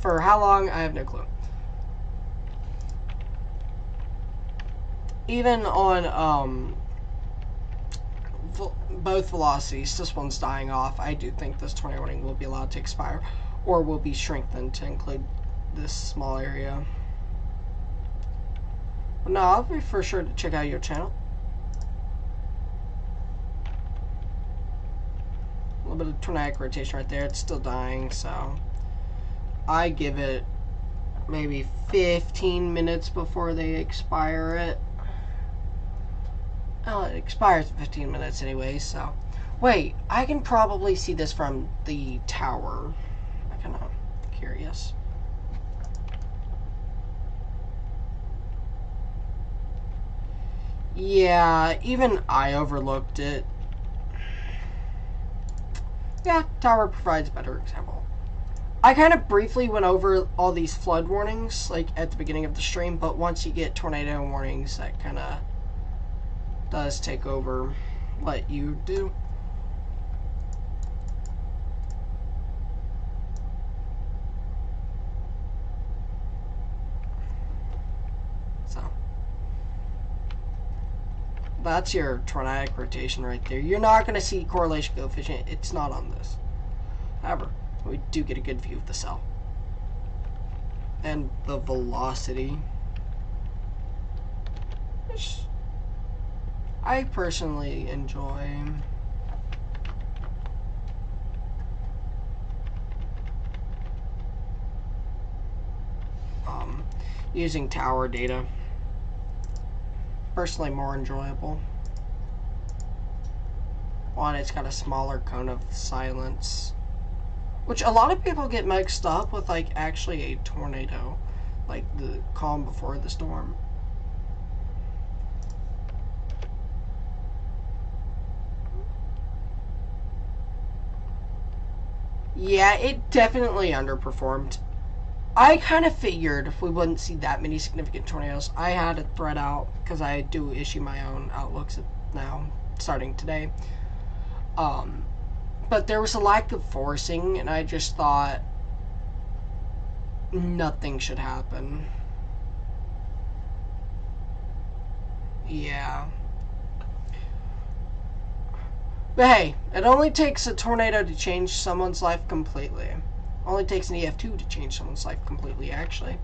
For how long, I have no clue. Even on both velocities, this one's dying off. I do think this tornado warning will be allowed to expire, or will be strengthened to include this small area. But no, I'll be for sure to check out your channel. A little bit of tornadic rotation right there. It's still dying, so I give it maybe 15 minutes before they expire it. Oh, it expires in 15 minutes anyway, so... Wait, I can probably see this from the tower. I'm kind of curious. Yeah, even I overlooked it. Yeah, tower provides a better example. I kind of briefly went over all these flood warnings, like, at the beginning of the stream, but once you get tornado warnings, that kind of does take over what you do. So that's your tornadic rotation right there. You're not going to see correlation coefficient. It's not on this. However, we do get a good view of the cell and the velocity, which I personally enjoy. Using tower data. Personally more enjoyable. One, it's got a smaller cone of silence, which a lot of people get mixed up with, like, actually a tornado, like the calm before the storm. Yeah, it definitely underperformed. I kind of figured we wouldn't see that many significant tornadoes. I had a thread out because I do issue my own outlooks now, starting today. But there was a lack of forcing, and I just thought nothing should happen. Yeah. But hey, it only takes a tornado to change someone's life completely. Only takes an EF2 to change someone's life completely, actually.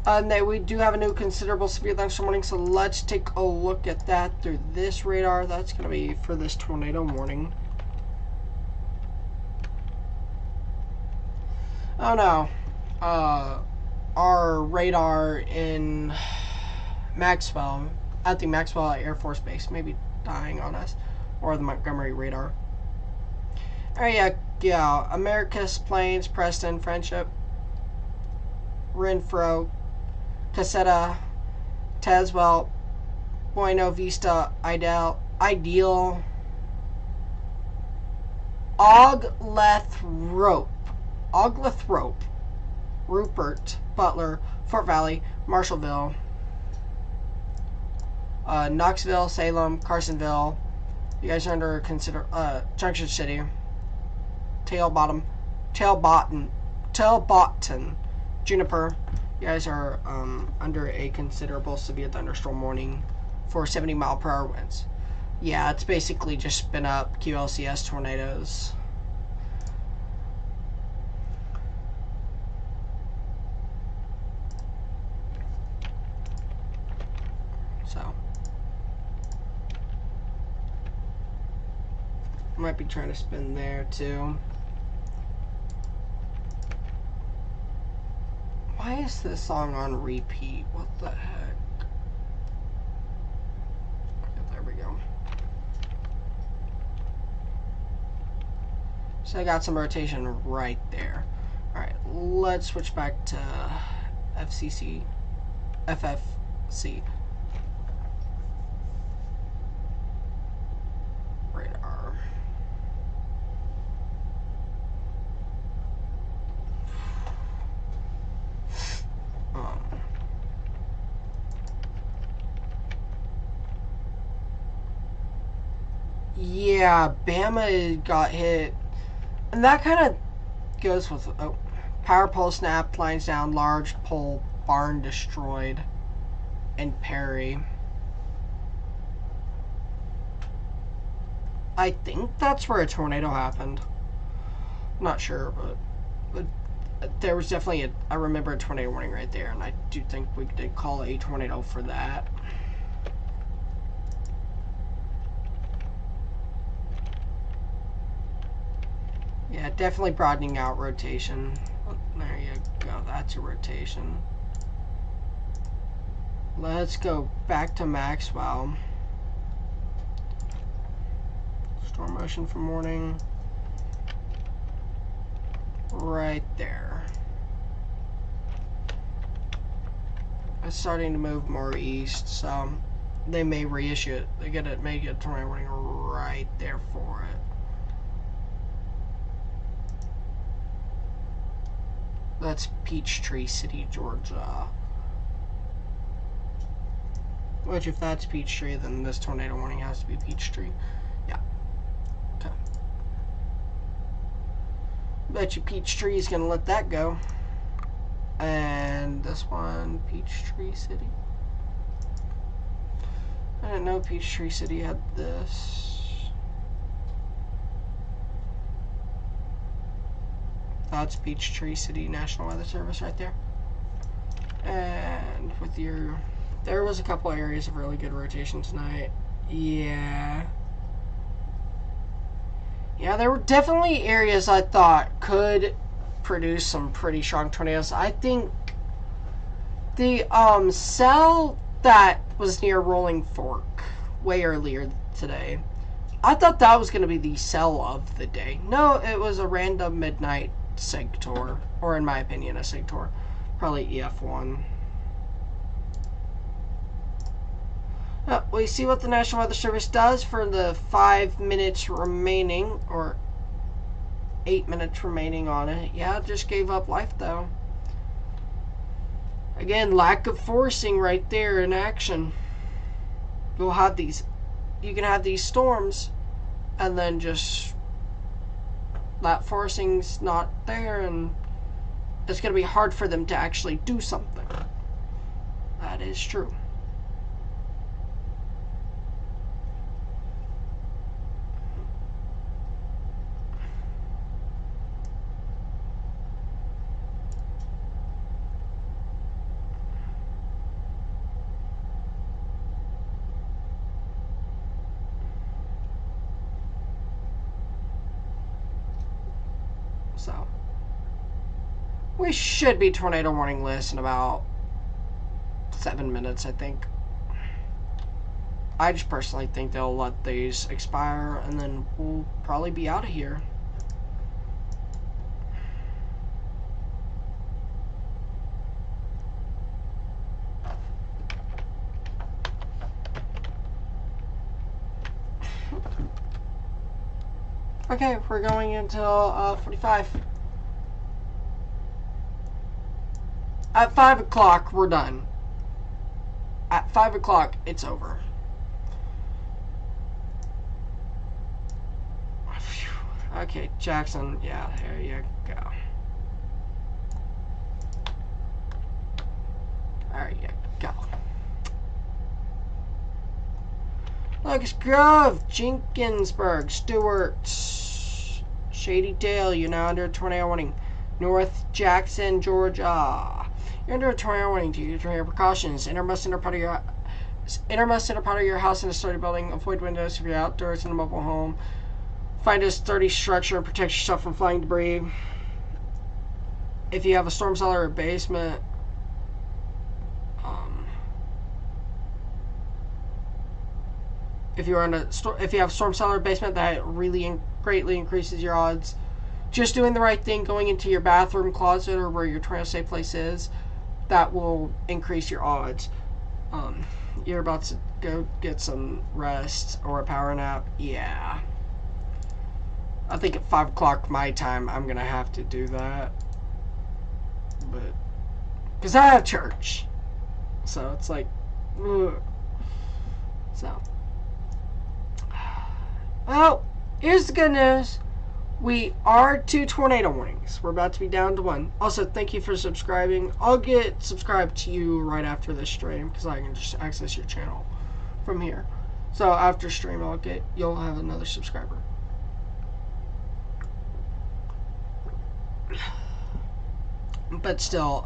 We do have a new considerable severe thunderstorm warning, so let's take a look at that through this radar. That's going to be for this tornado warning. Oh no. Our radar in Maxwell, at the Maxwell Air Force Base, may be dying on us, or the Montgomery radar. Yeah, Americus, Plains, Preston, Friendship, Renfro, Caseta, Tazewell, Buena Vista, Ideal, Oglethrop, Rupert, Butler, Fort Valley, Marshallville, Knoxville, Salem, Carsonville. You guys are under Junction City, Talbotton, Juniper. You guys are under a considerable severe thunderstorm warning for 70-mile-per-hour winds. Yeah, it's basically just spin up QLCS tornadoes. So might be trying to spin there too. Why is this song on repeat? What the heck? Okay, there we go. So I got some rotation right there. Alright, let's switch back to FFC. Radar. Yeah, Bama got hit. And that kind of goes with power pole snapped, lines down, large pole, barn destroyed, and Perry. I think that's where a tornado happened. I'm not sure, but there was definitely I remember a tornado warning right there, and I do think we did call a tornado for that. Yeah, definitely broadening out rotation. Oh, there you go. That's a rotation. Let's go back to Maxwell. Storm motion for morning. Right there. It's starting to move more east, so they may reissue it. They may get a tornado warning right there for it. That's Peachtree City, Georgia. Which, if that's Peachtree, then this tornado warning has to be Peachtree. Yeah. Okay. Bet you Peachtree is gonna let that go. And this one, Peachtree City. I didn't know Peachtree City had this. That's Peachtree City National Weather Service right there. And with your... There was a couple areas of really good rotation tonight. Yeah. Yeah, there were definitely areas I thought could produce some pretty strong tornadoes. I think the cell that was near Rolling Fork way earlier today, I thought that was going to be the cell of the day. No, it was a random midnight sector, or in my opinion, a sector. Probably EF1. We see what the National Weather Service does for the 5 minutes remaining, or 8 minutes remaining on it. Yeah, it just gave up life though. Again, lack of forcing right there in action. You'll have these, you can have these storms, and then just that forcing's not there, and it's going to be hard for them to actually do something. That is true. So, we should be tornado warning list in about 7 minutes, I think. I just personally think they'll let these expire, and then we'll probably be out of here. Okay, we're going until 45. At 5 o'clock, we're done. At 5 o'clock, it's over. Okay, Jackson, yeah, there you go. There you go. Locust Grove, Jenkinsburg, Stewart, Shady Dale, you're now under a tornado warning. North Jackson, Georgia. You're under a tornado warning due to tornado precautions. Enter must enter part of your house in a sturdy building. Avoid windows if you're outdoors in a mobile home. Find a sturdy structure and protect yourself from flying debris. If you have a storm cellar or basement, if you have a storm cellar or basement, that really greatly increases your odds. Just doing the right thing, going into your bathroom, closet, or where your tornado safe place is, that will increase your odds. You're about to go get some rest or a power nap. Yeah. I think at 5 o'clock my time, I'm going to have to do that. But, because I have church. So, it's like, ugh. So. Well, here's the good news. We are 2 tornado warnings. We're about to be down to 1. Also, thank you for subscribing. I'll get subscribed to you right after this stream because I can just access your channel from here. So after stream, you'll have another subscriber. But still,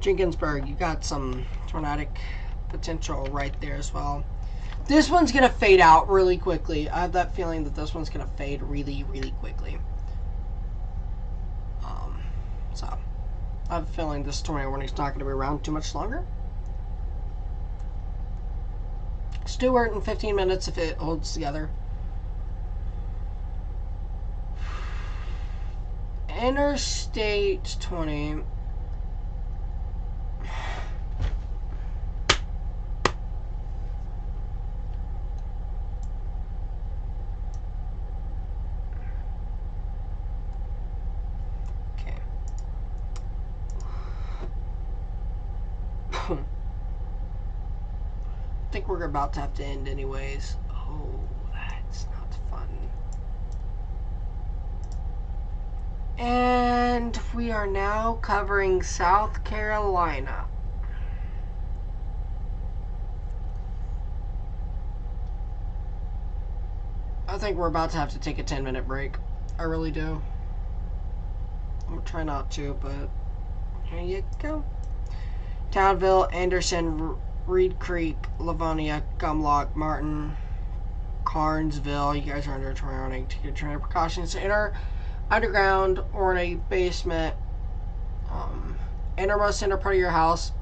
Jenkinsburg, you got some tornadic potential right there as well. This one's going to fade out really quickly. I have that feeling that this one's going to fade really, really quickly. So, I have a feeling this tornado warning's not going to be around too much longer. Stewart in 15 minutes if it holds together. Interstate 20. I think we're about to have to end anyways. Oh, that's not fun. And we are now covering South Carolina. I think we're about to have to take a 10-minute break. I really do. I'm gonna try not to, but here you go. Townville, Anderson, Reed Creek, Livonia, Gumlock, Martin, Carnesville. You guys are under tornado warning. Take your tornado precautions. Enter underground or in a basement. Innermost center part of your house,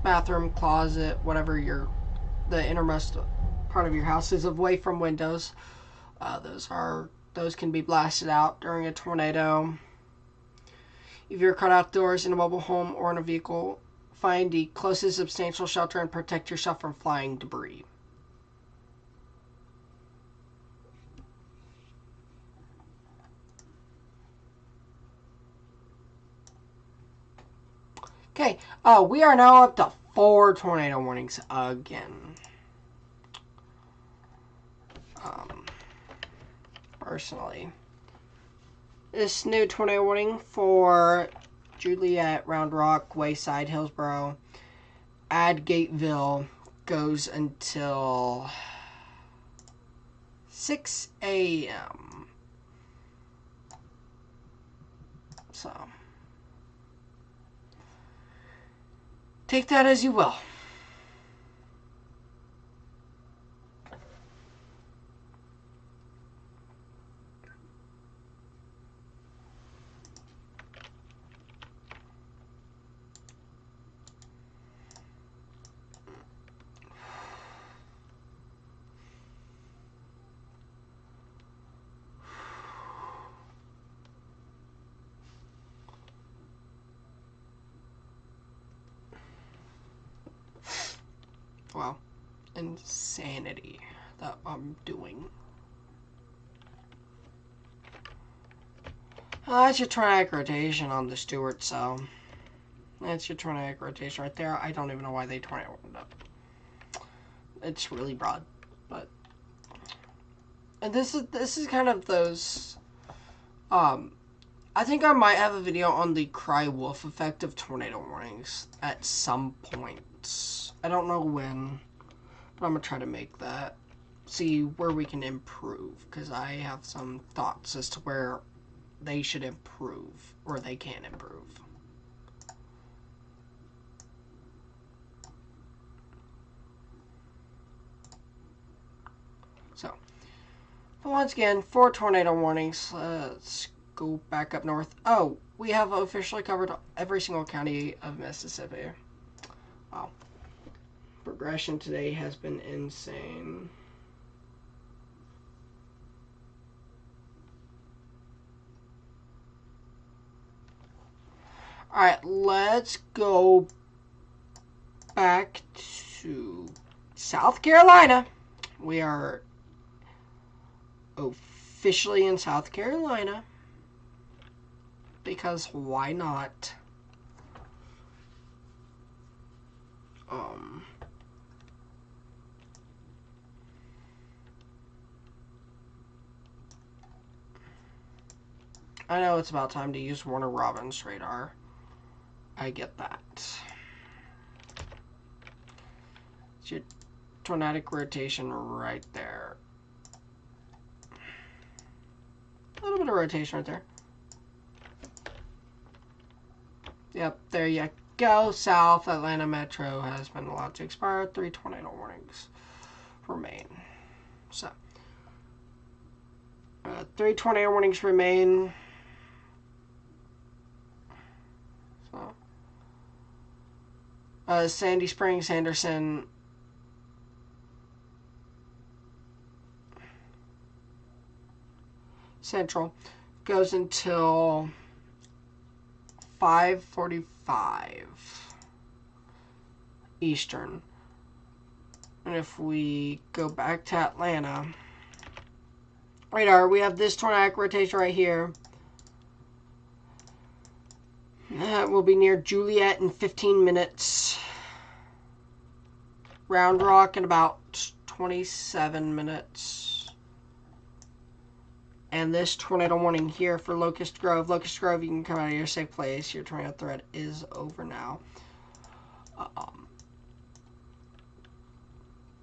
bathroom, closet, whatever the innermost part of your house is, away from windows. Those can be blasted out during a tornado. If you're caught outdoors in a mobile home or in a vehicle, find the closest substantial shelter and protect yourself from flying debris. Okay, we are now up to 4 tornado warnings again. Personally, this new tornado warning for Juliet, Round Rock, Wayside, Hillsborough, Adgateville goes until 6 a.m. So, take that as you will. Wow, insanity that I'm doing. That's your tornadic rotation on the Stewart cell. That's your tornadic rotation right there. I don't even know why they tornadoed up. It's really broad, but and this is kind of those. I think I might have a video on the cry wolf effect of tornado warnings at some point. I don't know when, but I'm gonna try to make that. See where we can improve, because I have some thoughts as to where they should improve or they can improve. So, but once again, 4 tornado warnings. Let's go back up north. Oh, we have officially covered every single county of Mississippi. Wow. Progression today has been insane. Alright, let's go back to South Carolina. We are officially in South Carolina. Because why not? I know it's about time to use Warner Robins radar. I get that. It's your tornadic rotation right there. A little bit of rotation right there. Yep, there you go. South Atlanta Metro has been allowed to expire. 3 tornado warnings remain. So, 3 tornado warnings remain. So, Sandy Springs, Henderson, Central goes until 5:45 Eastern. And if we go back to Atlanta, radar, we have this tornadic rotation right here. That will be near Juliet in 15 minutes. Round Rock in about 27 minutes. And this tornado warning here for Locust Grove. Locust Grove, you can come out of your safe place. Your tornado threat is over now.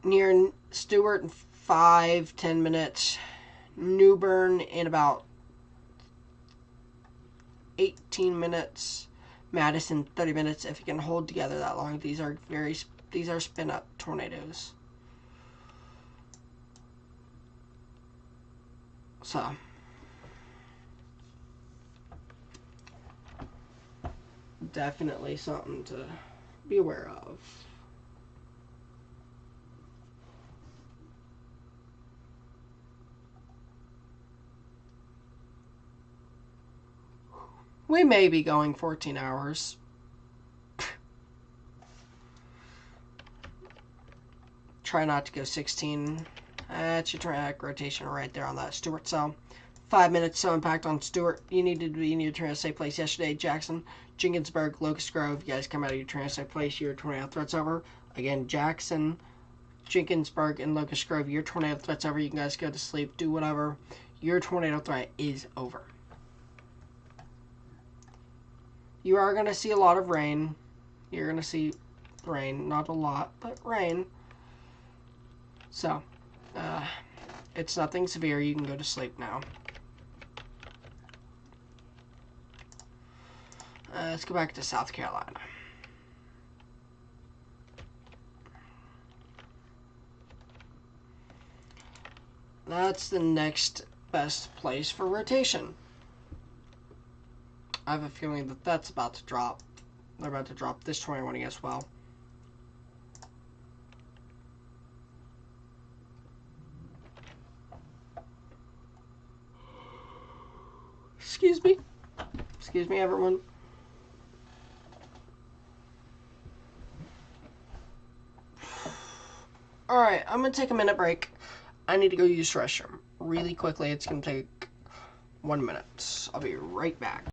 Near Stewart in 5-10 minutes. New Bern in about 18 minutes. Madison 30 minutes. If you can hold together that long, these are spin up tornadoes. So definitely something to be aware of. We may be going 14 hours. Try not to go 16. That's your tornadic rotation right there on that Stewart cell. 5 minutes, so impact on Stewart. You need to turn a safe place yesterday. Jackson, Jenkinsburg, Locust Grove. You guys come out of your tornado safe place. Your tornado threat's over. Again, Jackson, Jenkinsburg, and Locust Grove. Your tornado threat's over. You can guys go to sleep, do whatever. Your tornado threat is over. You are going to see a lot of rain. You're going to see rain. Not a lot, but rain. So, it's nothing severe. You can go to sleep now. Let's go back to South Carolina. That's the next best place for rotation. I have a feeling that that's about to drop. They're about to drop this 21 as well. Excuse me. Excuse me, everyone. Alright, I'm going to take a minute break. I need to go use the restroom really quickly. It's going to take 1 minute. I'll be right back.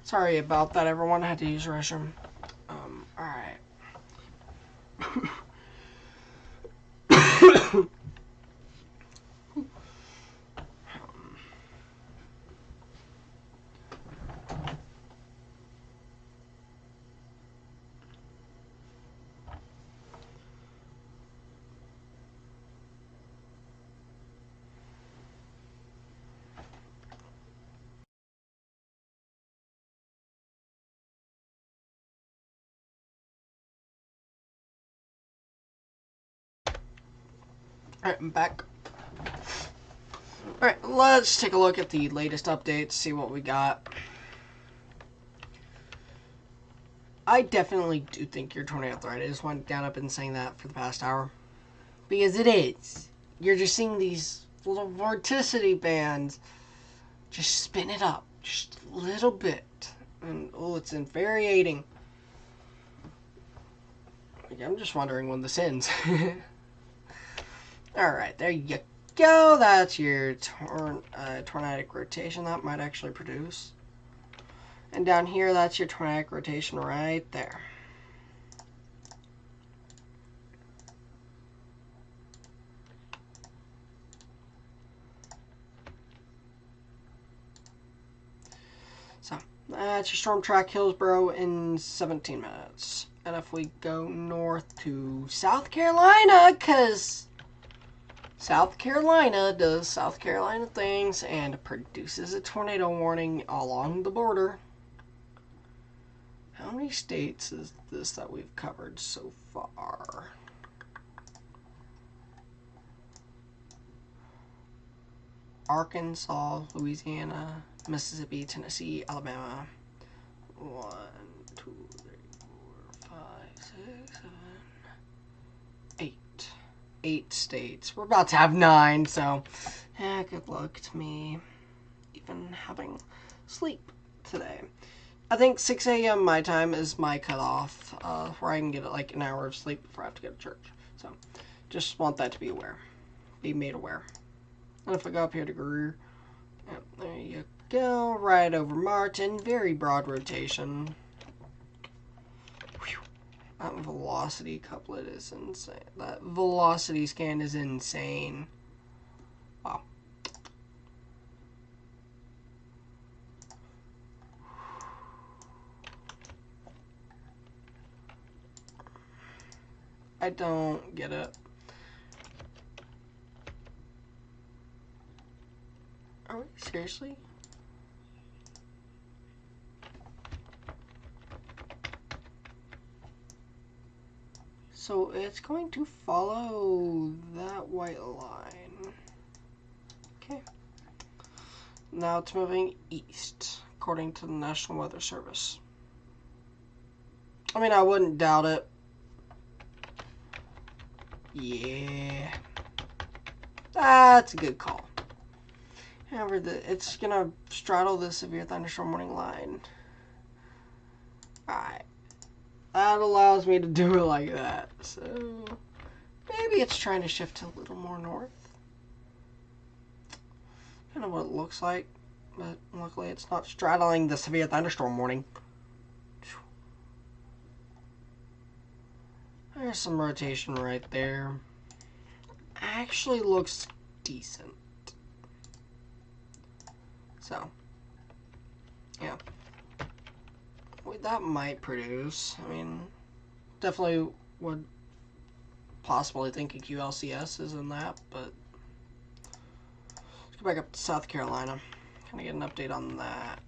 Sorry about that, everyone. I had to use the restroom. Alright. Alright, I'm back. Alright, let's take a look at the latest updates, see what we got. I definitely do think your tornado threat is one down. I've been saying that for the past hour. Because it is. You're just seeing these little vorticity bands just spin it up just a little bit. And, oh, it's infuriating. I'm just wondering when this ends. Alright, there you go. That's your tornadic rotation. That might actually produce. And down here, that's your tornadic rotation right there. So, that's your storm track Hillsborough in 17 minutes. And if we go north to South Carolina, because South Carolina does South Carolina things and produces a tornado warning along the border. How many states is this that we've covered so far? Arkansas, Louisiana, Mississippi, Tennessee, Alabama. 1, 2, 3, 4, 5, 6, 7, 8. 8 states. We're about to have 9, so yeah, good luck to me even having sleep today. I think 6 a.m. my time is my cutoff, where I can get like an hour of sleep before I have to go to church. So just want that to be made aware. And if I go up here to Greer, yep, there you go, right over Martin, very broad rotation. Whew. That velocity couplet is insane. That velocity scan is insane. Wow. I don't get it. Are we seriously? So it's going to follow that white line. Okay. Now it's moving east, according to the National Weather Service. I mean, I wouldn't doubt it. Yeah. That's a good call. However, it's going to straddle the severe thunderstorm warning line. Alright. That allows me to do it like that. So, maybe it's trying to shift a little more north. Kind of what it looks like. But luckily it's not straddling the severe thunderstorm warning. There's some rotation right there. Actually looks decent. So, yeah. That might produce. I mean, definitely would possibly think a QLCS is in that, but let's go back up to South Carolina. Kind of get an update on that.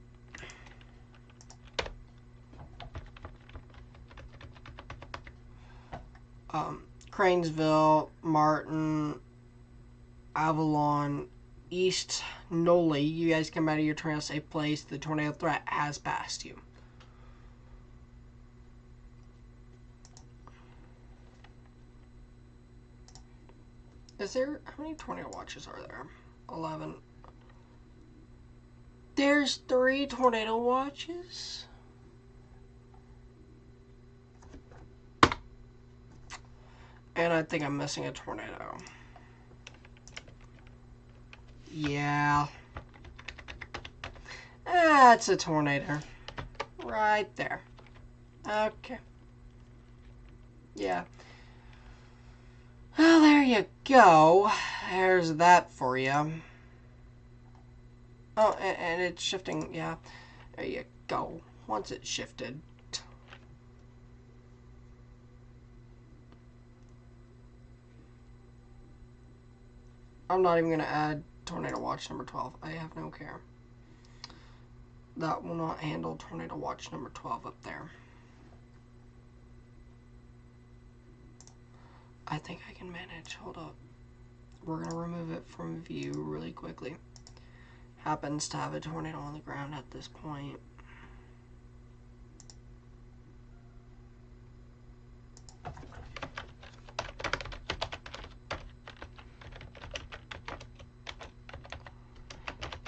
Cranesville, Martin, Avalon, East Noli. You guys come out of your tornado safe place. The tornado threat has passed you. Is there, how many tornado watches are there? 11. There's 3 tornado watches? And I think I'm missing a tornado. Yeah. That's a tornado. Right there. Okay. Yeah. Well, there you go. There's that for you. Oh, and it's shifting. Yeah. There you go. Once it's shifted. I'm not even going to add Tornado Watch number 12. I have no care. That will not handle Tornado Watch number 12 up there. I think I can manage. Hold up. We're going to remove it from view really quickly. Happens to have a tornado on the ground at this point.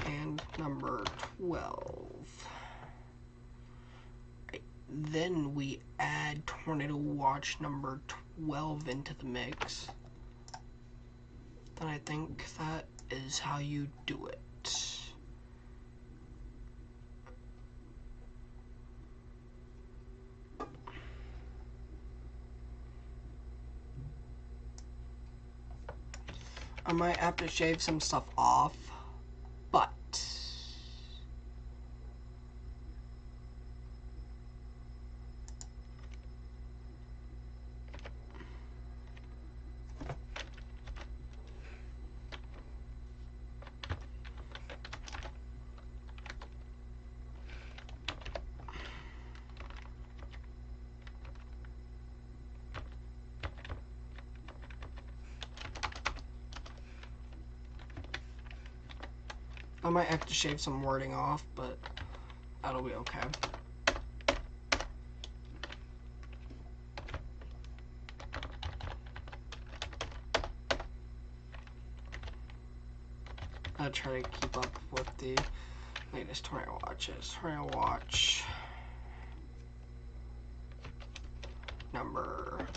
And number 12. Right. Then we add Tornado Watch number 12 into the mix. Then I think that is how you do it. I might have to shave some stuff off, but I might have to shave some wording off, but that'll be okay. I'll try to keep up with the latest Tornado Watches. Tornado Watch number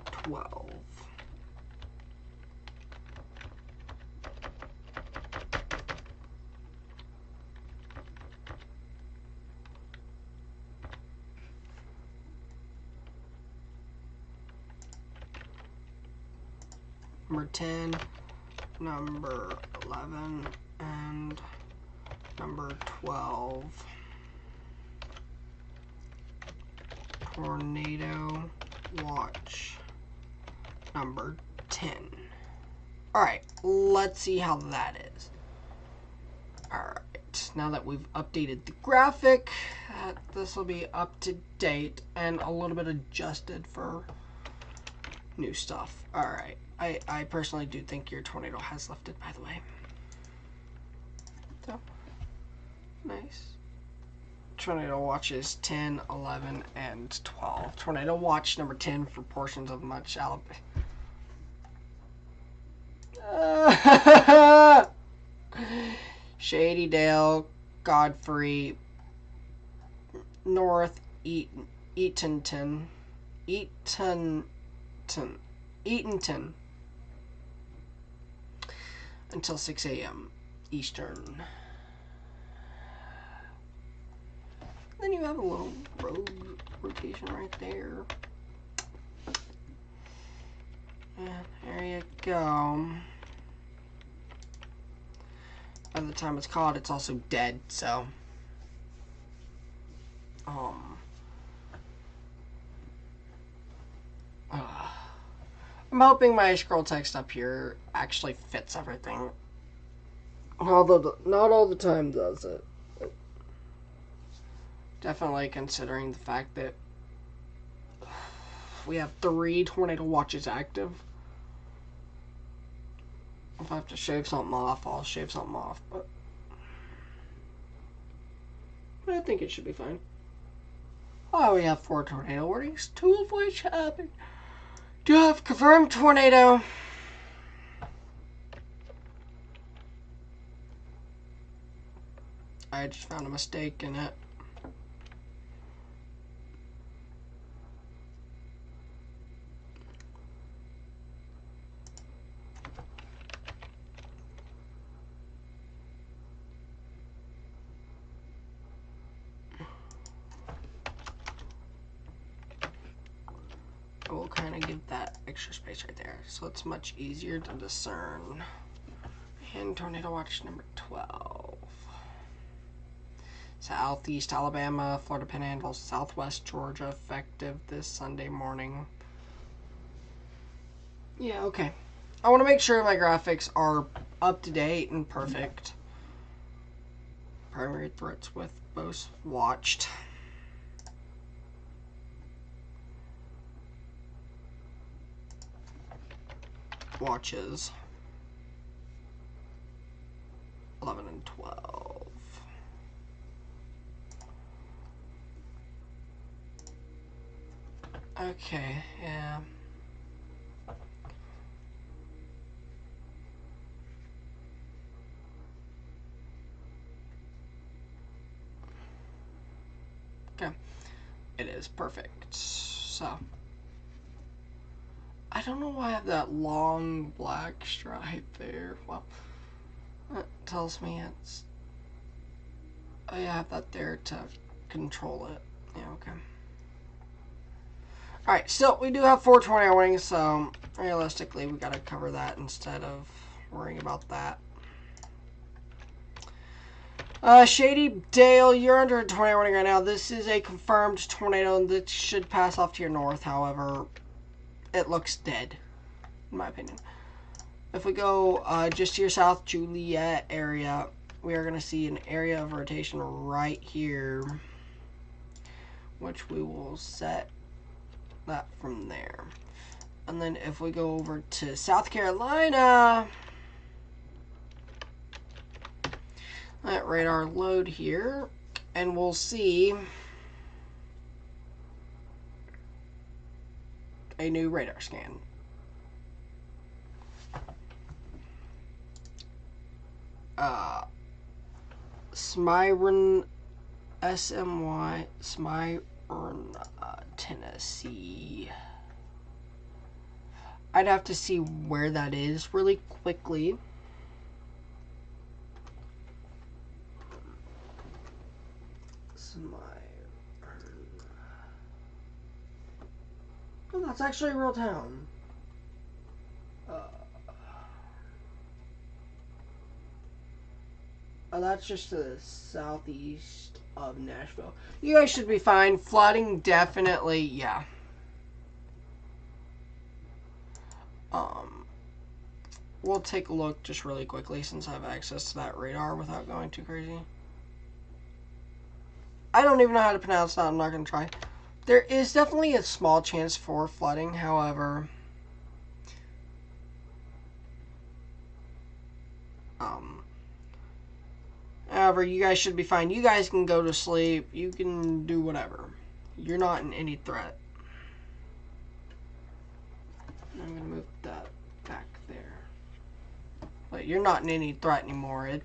12. Number 10, number 11, and number 12. Tornado Watch number 10. Alright, let's see how that is. Alright, now that we've updated the graphic, this will be up to date and a little bit adjusted for new stuff. Alright, I personally do think your tornado has lifted, by the way. So, nice. Tornado Watches 10, 11, and 12. Tornado Watch number 10 for portions of much Alabama. Shady Dale, Godfrey, North Eatonton, until 6 a.m. Eastern. Then you have a little road rotation right there. And there you go. By the time it's caught, it's also dead, so I'm hoping my scroll text up here actually fits everything. Although not all the time does it. Definitely considering the fact that we have 3 Tornado Watches active. If I have to shave something off, I'll shave something off, but I think it should be fine. Oh, we have 4 tornado warnings, 2 of which do have confirmed tornado. I just found a mistake in it. going to give that extra space right there, so it's much easier to discern. And tornado watch number 12. Southeast Alabama, Florida Panhandle, Southwest Georgia, effective this Sunday morning. Yeah, okay. I want to make sure my graphics are up to date and perfect. Primary threats with both watched. Watches 11 and 12. Okay, yeah. Okay, it is perfect. So, I don't know why I have that long black stripe there. Well, that tells me it's... I have that there to control it. Yeah, okay. Alright, still, we do have 4 tornado warnings, so realistically, we gotta cover that instead of worrying about that. Shady Dale, you're under a tornado warning right now. This is a confirmed tornado that should pass off to your north, however, it looks dead, in my opinion. If we go just to your South Juliet area, we are going to see an area of rotation right here, which we will set that from there. And then if we go over to South Carolina, let radar load here, and we'll see a new radar scan. Smyrna, SMY, Smyrna, Tennessee. I'd have to see where that is really quickly. Oh, that's actually a real town. Oh, that's just to the southeast of Nashville. You guys should be fine. Flooding, definitely, yeah. We'll take a look just really quickly since I have access to that radar without going too crazy. I don't even know how to pronounce that. I'm not going to try. There is definitely a small chance for flooding, however... However, you guys should be fine. You guys can go to sleep. You can do whatever. You're not in any threat. I'm going to move that back there. But you're not in any threat anymore.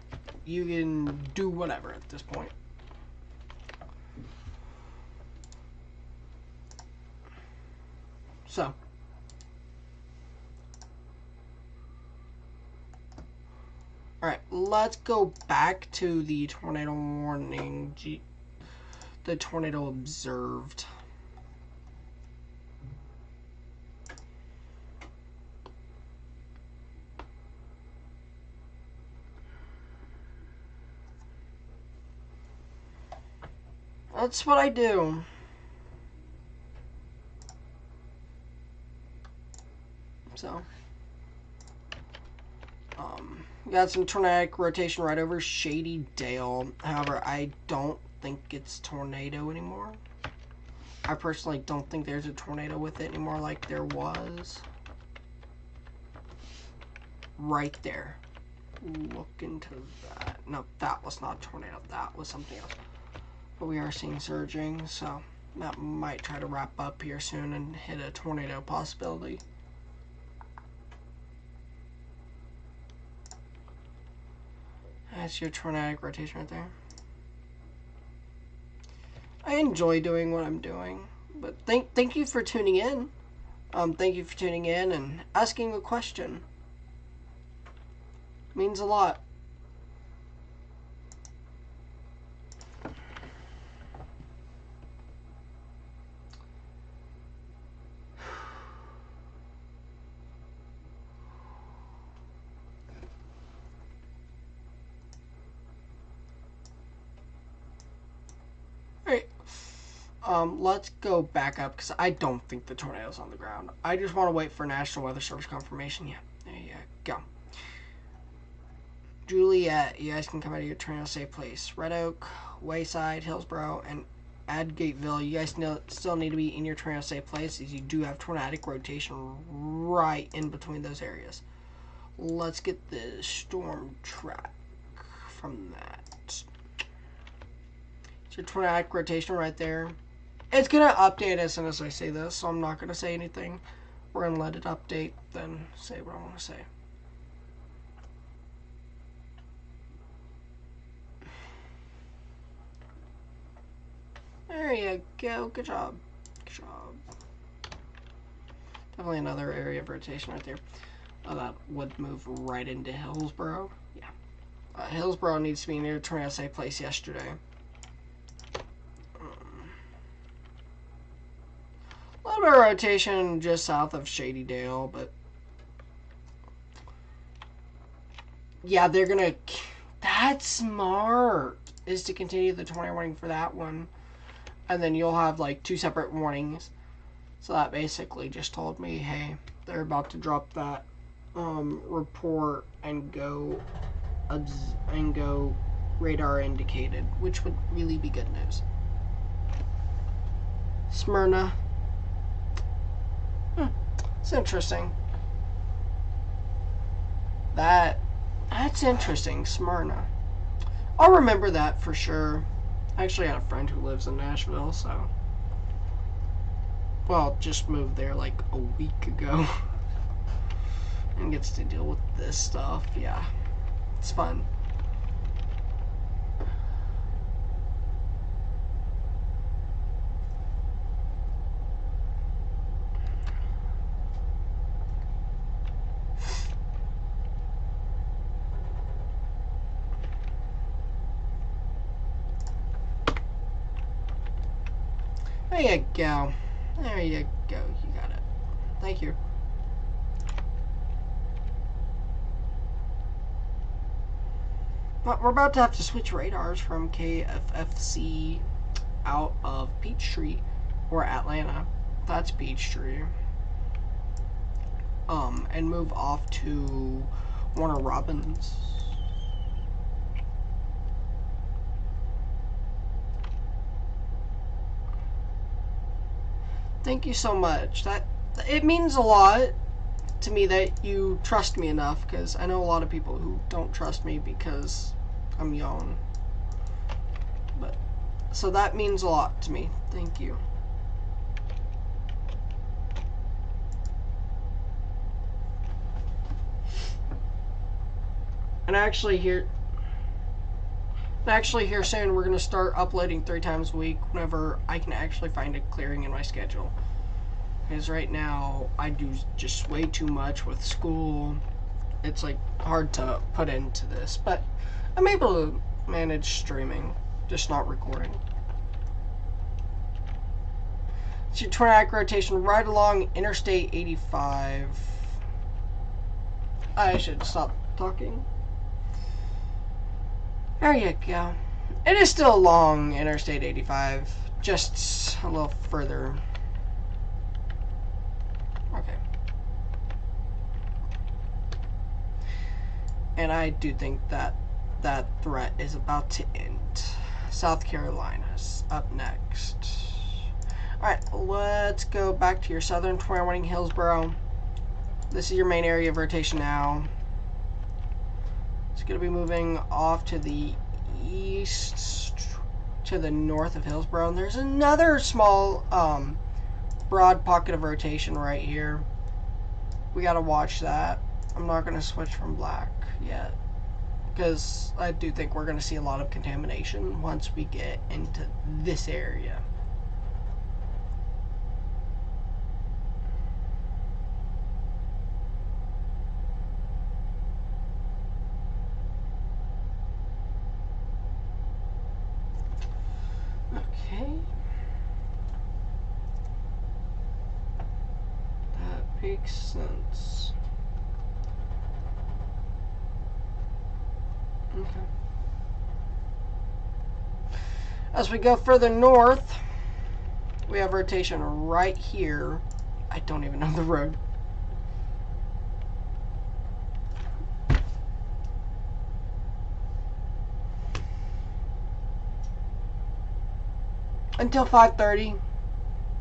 You can do whatever at this point. So. Alright, let's go back to the tornado warning. The tornado observed. That's what I do. So. Got some tornadic rotation right over Shady Dale. However, I don't think it's tornado anymore. I personally don't think there's a tornado with it anymore like there was. Right there. Look into that. No, that was not a tornado. That was something else. But we are seeing surging, so that might try to wrap up here soon and hit a tornado possibility. That's your tornadic rotation right there. I enjoy doing what I'm doing, but thank you for tuning in. Thank you for tuning in and asking a question. It means a lot. Let's go back up because I don't think the tornado's on the ground. I just want to wait for National Weather Service confirmation. Yeah, there you go. Juliet, you guys can come out of your tornado safe place. Red Oak, Wayside, Hillsborough, and Adgateville, you guys still need to be in your tornado safe places. You do have tornadic rotation right in between those areas. Let's get the storm track from that. It's your tornadic rotation right there. It's going to update as soon as I say this, so I'm not going to say anything. We're going to let it update, then say what I want to say. There you go. Good job. Good job. Definitely another area of rotation right there. That would move right into Hillsborough. Yeah. Hillsborough needs to be near tornado safe place yesterday. A little bit of rotation just south of Shady Dale, but yeah, they're gonna. That's smart. Is to continue the tornado warning for that one, and then you'll have like 2 separate warnings. So that basically just told me, hey, they're about to drop that report and go radar indicated, which would really be good news. Smyrna. It's interesting. That's interesting, Smyrna. I'll remember that for sure. I actually had a friend who lives in Nashville, so. Well, just moved there like a week ago. And gets to deal with this stuff. Yeah. It's fun. There you go. There you go. You got it. Thank you. But we're about to have to switch radars from KFFC out of Peachtree or Atlanta. That's Peachtree. And move off to Warner Robins. Thank you so much. It means a lot to me that you trust me enough, because I know a lot of people who don't trust me because I'm young. But so that means a lot to me. Thank you. And actually here soon we're gonna start uploading 3 times a week whenever I can actually find a clearing in my schedule. Because right now I do just way too much with school. It's like hard to put into this, but I'm able to manage streaming, just not recording. It's your tornadic rotation right along Interstate 85. I should stop talking. There you go. It is still along Interstate 85, just a little further. Okay. And I do think that that threat is about to end. South Carolina's up next. Alright, let's go back to your southern tornado warning, Hillsborough. This is your main area of rotation now. It's going to be moving off to the east, to the north of Hillsborough. And there's another small, broad pocket of rotation right here. We got to watch that. I'm not going to switch from black yet, because I do think we're going to see a lot of contamination once we get into this area. Okay. That makes sense. Okay. As we go further north, We have rotation right here. I don't even know the road. Until 5:30.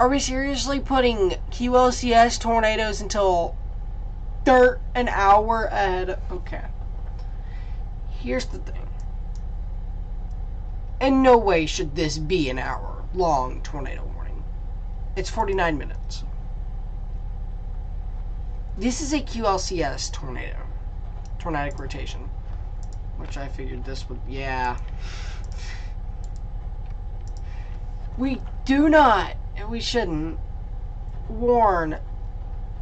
Are we seriously putting QLCS tornadoes until an hour ahead? Okay. Here's the thing. In no way should this be an hour-long tornado warning. It's 49 minutes. This is a QLCS tornado. Tornadic rotation. Which I figured this would... Yeah. We do not, and we shouldn't, warn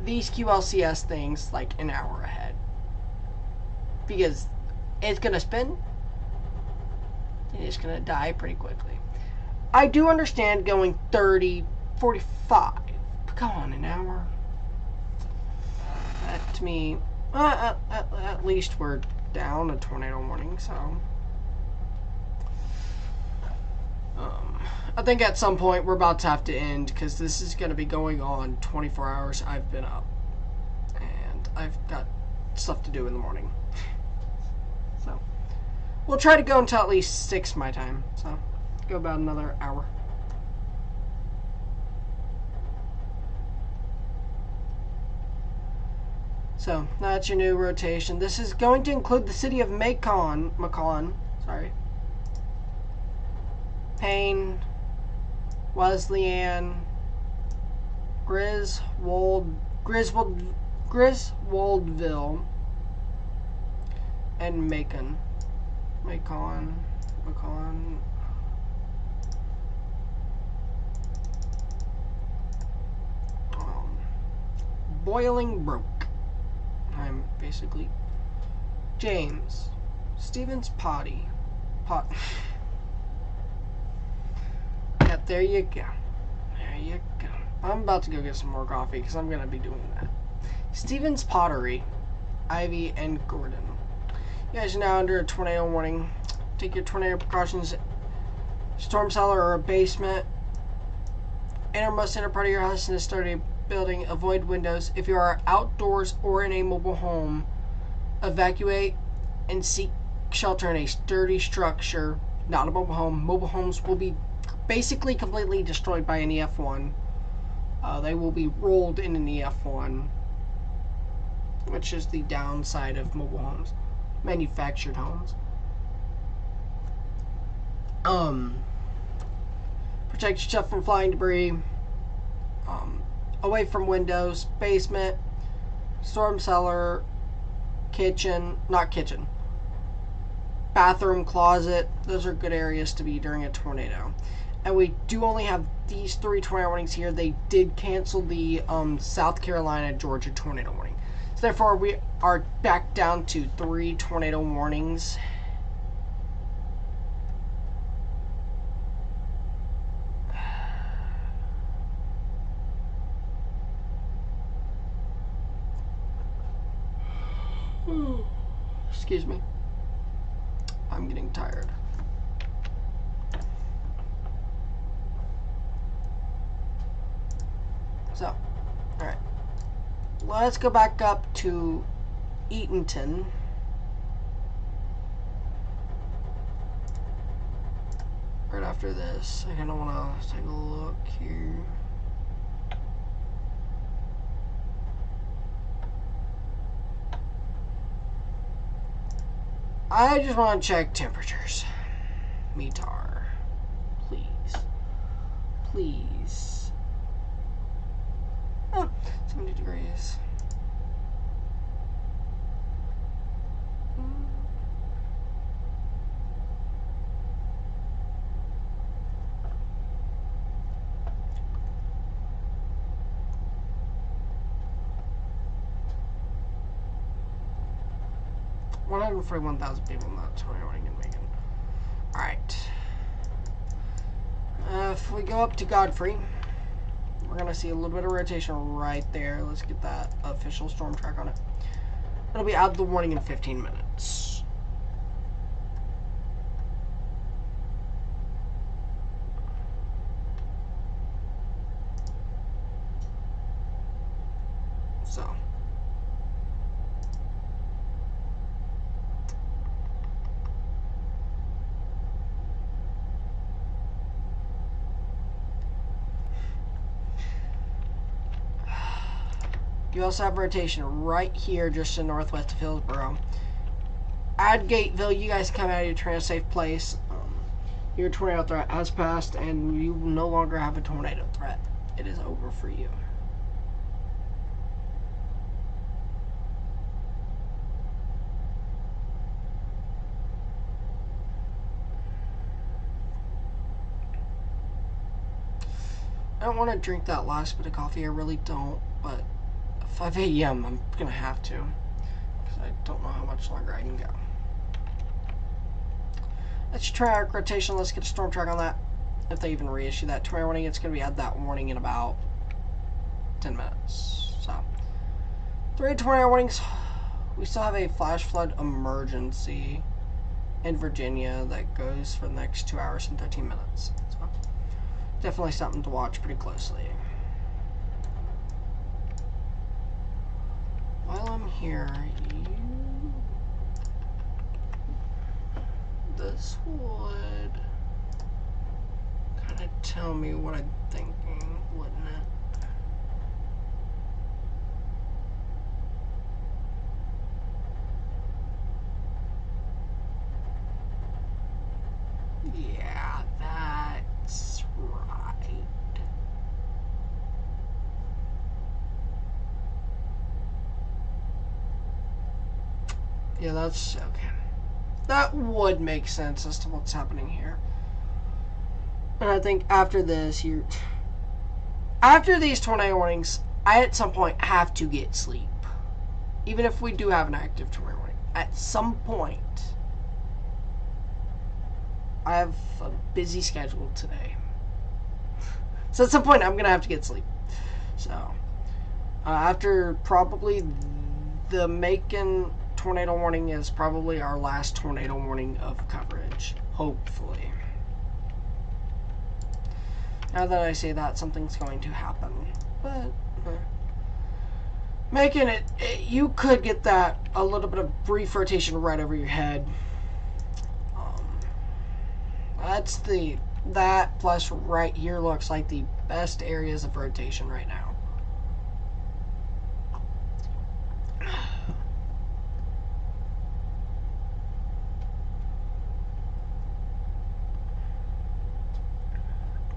these QLCS things like an hour ahead. Because it's going to spin, and it's going to die pretty quickly. I do understand going 30, 45, but come on, an hour. That, to me, at least we're down a tornado warning, so... I think at some point we're about to have to end because this is going to be going on 24 hours. I've been up and I've got stuff to do in the morning. So we'll try to go until at least 6 my time. So go about another hour. So that's your new rotation. This is going to include the city of Macon, sorry. Payne, Wesleyan, Griswoldville, and Macon. Bolingbroke. I'm basically James Stevens Potty. There you go. There you go. I'm about to go get some more coffee because I'm going to be doing that. Stevens Pottery, Ivy, and Gordon. You guys are now under a tornado warning. Take your tornado precautions. Storm cellar or a basement. Innermost inner part of your house in a sturdy building. Avoid windows. If you are outdoors or in a mobile home, evacuate and seek shelter in a sturdy structure. Not a mobile home. Mobile homes will be basically completely destroyed by an EF1. They will be rolled in an EF1, which is the downside of mobile homes, manufactured homes. Protect yourself from flying debris, away from windows, basement, storm cellar, kitchen, not kitchen, bathroom, closet. Those are good areas to be during a tornado. And we do only have these 3 tornado warnings here. They did cancel the South Carolina, Georgia tornado warning. So therefore, we are back down to 3 tornado warnings. Excuse me. I'm getting tired. So, alright. Let's go back up to Eatonton. Right after this. I kind of want to take a look here. I just want to check temperatures. METAR. Please. Please. Oh, 70 degrees. $141,000 people not tornadoing in Macon. Alright. If we go up to Godfrey, we're going to see a little bit of rotation right there. Let's get that official storm track on it. It'll be out of the warning in 15 minutes. So. You also have rotation right here, just to the northwest of Hillsborough. At Gateville, you guys come out of your tornado safe place. Your tornado threat has passed, and you no longer have a tornado threat. It is over for you. I don't want to drink that last bit of coffee. I really don't, but at 5 a.m. I'm gonna have to, because I don't know how much longer I can go. Let's try our rotation. Let's get a storm track on that. If they even reissue that tornado warning, it's gonna be at that warning in about 10 minutes. So 3 tornado warnings. We still have a flash flood emergency in Virginia that goes for the next 2 hours and 13 minutes. So definitely something to watch pretty closely. While I'm here, this would kind of tell me what I'm thinking, wouldn't it? Yeah, that's right. Yeah, that's okay. That would make sense as to what's happening here. And I think after this, after these tornado warnings, I at some point have to get sleep. Even if we do have an active tornado warning. At some point, I have a busy schedule today. So at some point, I'm going to have to get sleep. So, after probably the Macon tornado warning is probably our last tornado warning of coverage. Hopefully. Now that I say that, something's going to happen. But, Macon, you could get that, a little bit of brief rotation right over your head. That plus right here looks like the best areas of rotation right now.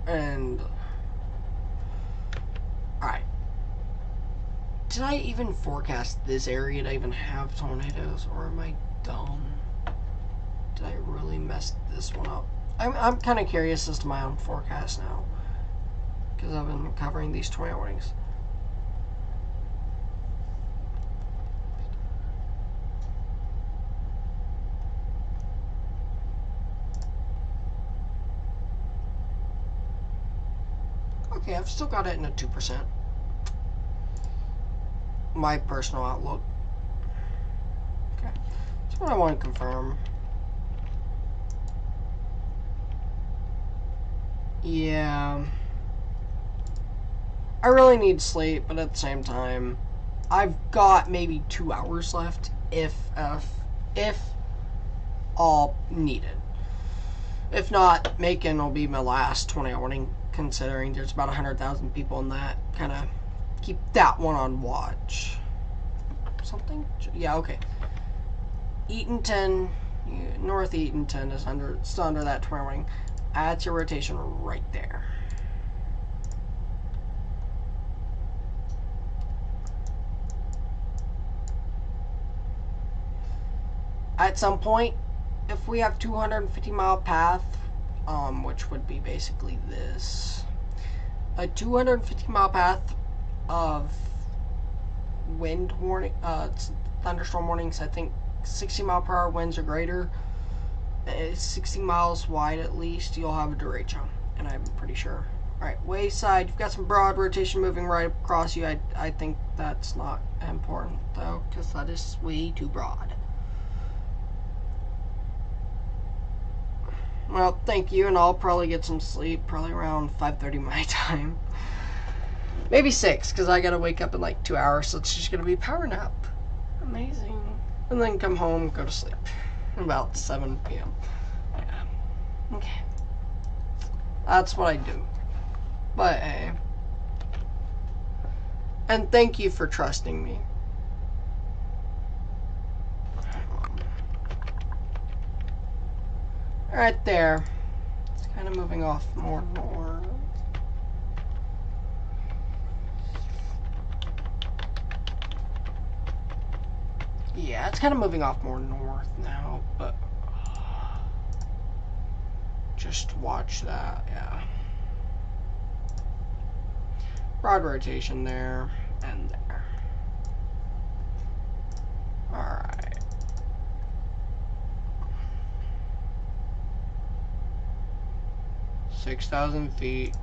And, alright. Did I even forecast this area to even have tornadoes, or am I dumb? Did I really mess this one up? I'm kind of curious as to my own forecast now, because I've been covering these tornado warnings. Okay, I've still got it in a 2%. My personal outlook. Okay, that's what I want to confirm. Yeah. I really need sleep, but at the same time, I've got maybe 2 hours left, if all needed. If not, Macon will be my last tornado warning, considering there's about 100,000 people in that. Kind of keep that one on watch. Something? Yeah, okay. Eatonton, North Eatonton is still under that tornado warning. That's your rotation right there. At some point, if we have 250-mile path, which would be basically this, a 250-mile path of wind warning, thunderstorm warnings. I think 60-mile-per-hour winds or greater, 60 miles wide at least, you'll have a derecho, and I'm pretty sure. Alright, wayside, you've got some broad rotation moving right across you. I think that's not important, though, because that is way too broad. Well, thank you, and I'll probably get some sleep, probably around 5:30 my time. Maybe 6, because I gotta wake up in like 2 hours, so it's just gonna be a power nap. Amazing. And then come home, go to sleep. About 7 p.m. Yeah. Okay. That's what I do. But hey. And thank you for trusting me. Right there. It's kind of moving off more north. Yeah, it's kind of moving off more north now, but just watch that, yeah. Broad rotation there and there. Alright. $6,000 feet.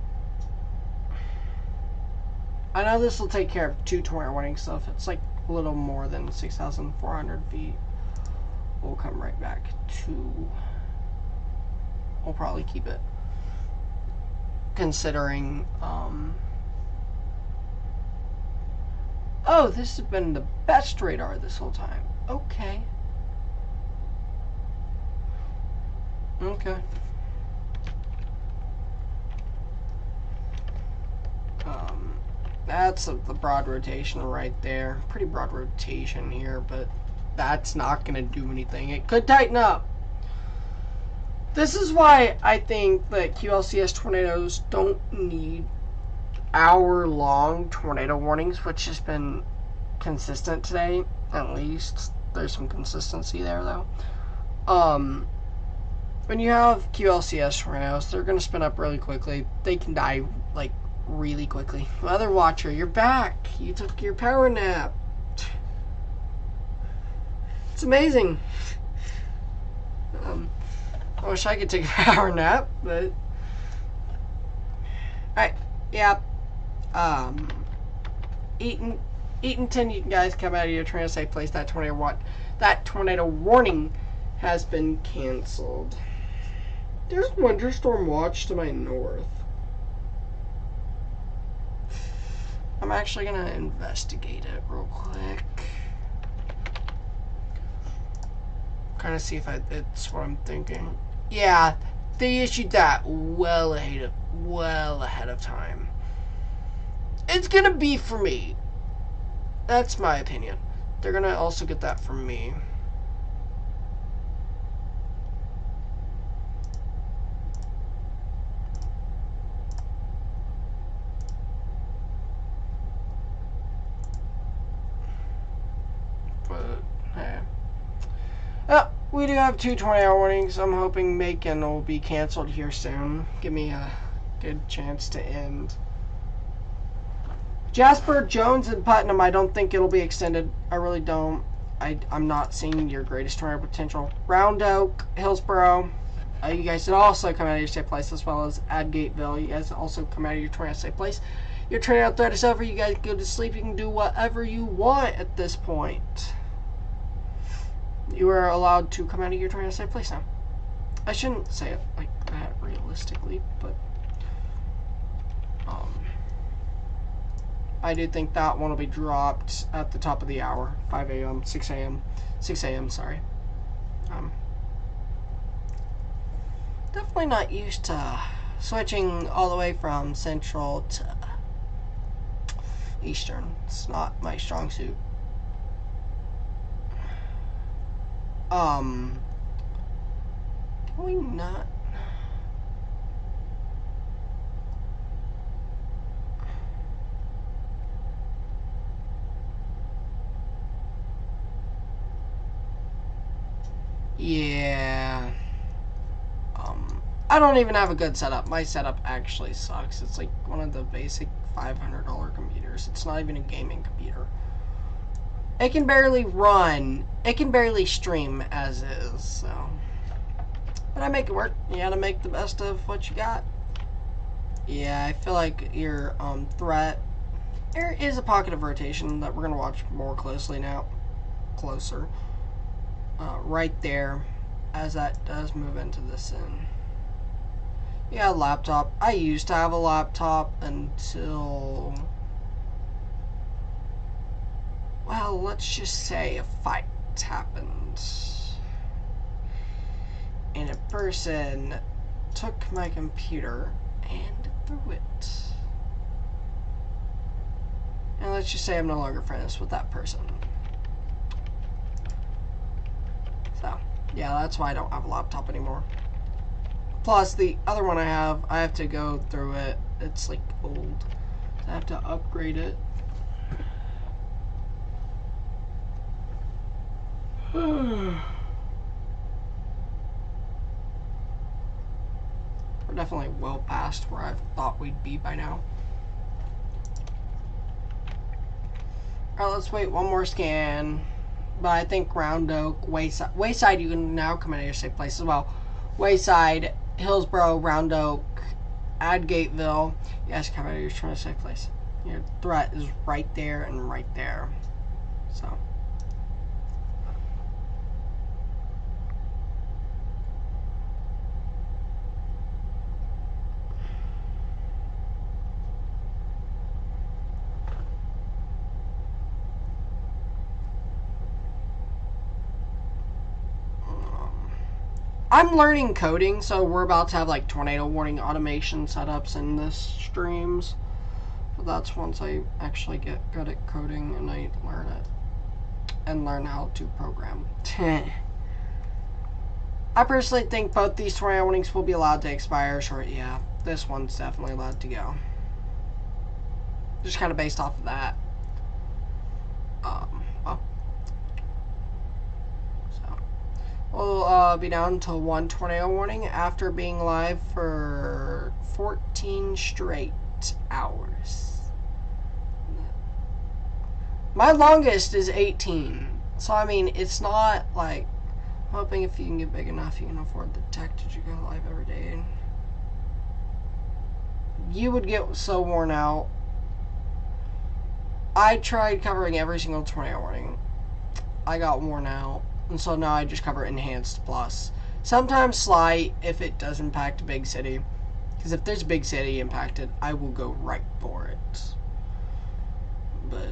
I know this will take care of 2 tornado warning stuff. It's like a little more than 6,400 feet. We'll come right back to. We'll probably keep it. Considering, oh, this has been the best radar this whole time. Okay. Okay. That's the broad rotation right there. Pretty broad rotation here, but that's not going to do anything. It could tighten up. This is why I think that QLCS tornadoes don't need hour-long tornado warnings, which has been consistent today, at least. There's some consistency there, though. When you have QLCS tornadoes, they're going to spin up really quickly. They can die, like, really quickly. Weather Watcher, you're back. You took your power nap. It's amazing. I wish I could take a power nap, but alright, yeah. Eaton 10, you guys come out of your tornado safe place. That tornado warning has been canceled. There's winter storm watch to my north. I'm actually gonna investigate it real quick. Kind of see if it's what I'm thinking. Yeah, they issued that well ahead of time. It's gonna be for me. That's my opinion. They're gonna also get that from me. We do have 2 20-hour warnings. I'm hoping Macon will be canceled here soon. Give me a good chance to end. Jasper, Jones, and Putnam, I don't think it'll be extended. I really don't. I'm not seeing your greatest tornado potential. Round Oak, Hillsboro, you guys should also come out of your safe place, as well as Adgateville. You guys also come out of your tornado safe place. Your tornado threat is over. You guys go to sleep. You can do whatever you want at this point. You are allowed to come out of your tornado safe place now. I shouldn't say it like that realistically, but I do think that one will be dropped at the top of the hour. 5 a.m., 6 a.m., 6 a.m., sorry. Definitely not used to switching all the way from Central to Eastern. It's not my strong suit. Can we not? Yeah. I don't even have a good setup. My setup actually sucks. It's like one of the basic $500 computers. It's not even a gaming computer. It can barely run. It can barely stream as is, so. But I make it work. You gotta make the best of what you got. Yeah, I feel like your threat. There is a pocket of rotation that we're gonna watch more closely now. Closer. Right there, as that does move into this end. Yeah, laptop. I used to have a laptop until well, let's just say a fight happened. And a person took my computer and threw it. And let's just say I'm no longer friends with that person. So, yeah, that's why I don't have a laptop anymore. Plus, the other one I have to go through it. It's like old. I have to upgrade it. We're definitely well past where I thought we'd be by now. Alright, let's wait one more scan. But I think Round Oak, Wayside, you can now come into your safe place as well. Wayside, Hillsboro, Round Oak, Adgateville. Yes, come out of your safe place. Your threat is right there and right there. So. I'm learning coding, so we're about to have like tornado warning automation setups in this streams. But that's once I actually get good at coding and I learn it. And learn how to program. I personally think both these tornado warnings will be allowed to expire. Sure, yeah, this one's definitely allowed to go. Just kind of based off of that. Well. We'll be down to one tornado warning after being live for 14 straight hours. My longest is 18. So, I mean, it's not like... I'm hoping if you can get big enough, you can afford the tech to go live every day. You would get so worn out. I tried covering every single tornado warning. I got worn out. And so now I just cover Enhanced Plus. Sometimes Slight if it does impact a big city. Because if there's a big city impacted, I will go right for it. But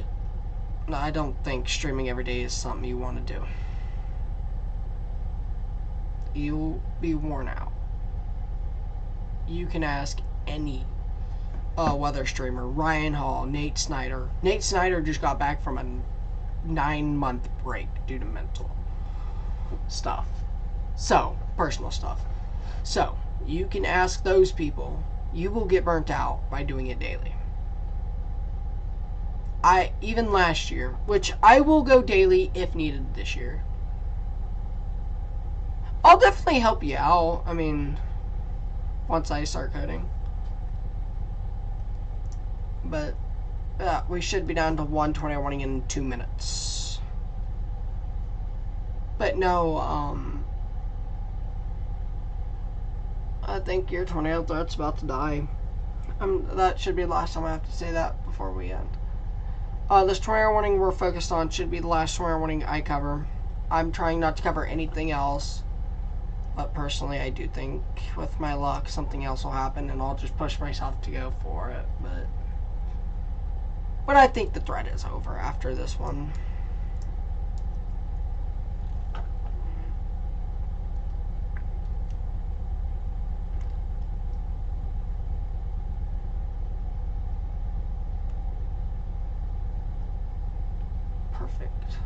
no, I don't think streaming every day is something you want to do. You'll be worn out. You can ask any weather streamer. Ryan Hall, Nate Snyder. Nate Snyder just got back from a 9-month break due to mental stuff. So, personal stuff. So, you can ask those people. You will get burnt out by doing it daily. Even last year, which I will go daily if needed this year. I'll definitely help you out. I mean, once I start coding. But, we should be down to one tornado warning in 2 minutes. But no, I think your tornado threat's about to die. That should be the last time I have to say that before we end. This tornado warning we're focused on should be the last tornado warning I cover. I'm trying not to cover anything else. But personally, I do think, with my luck, something else will happen, and I'll just push myself to go for it. But I think the threat is over after this one. Perfect.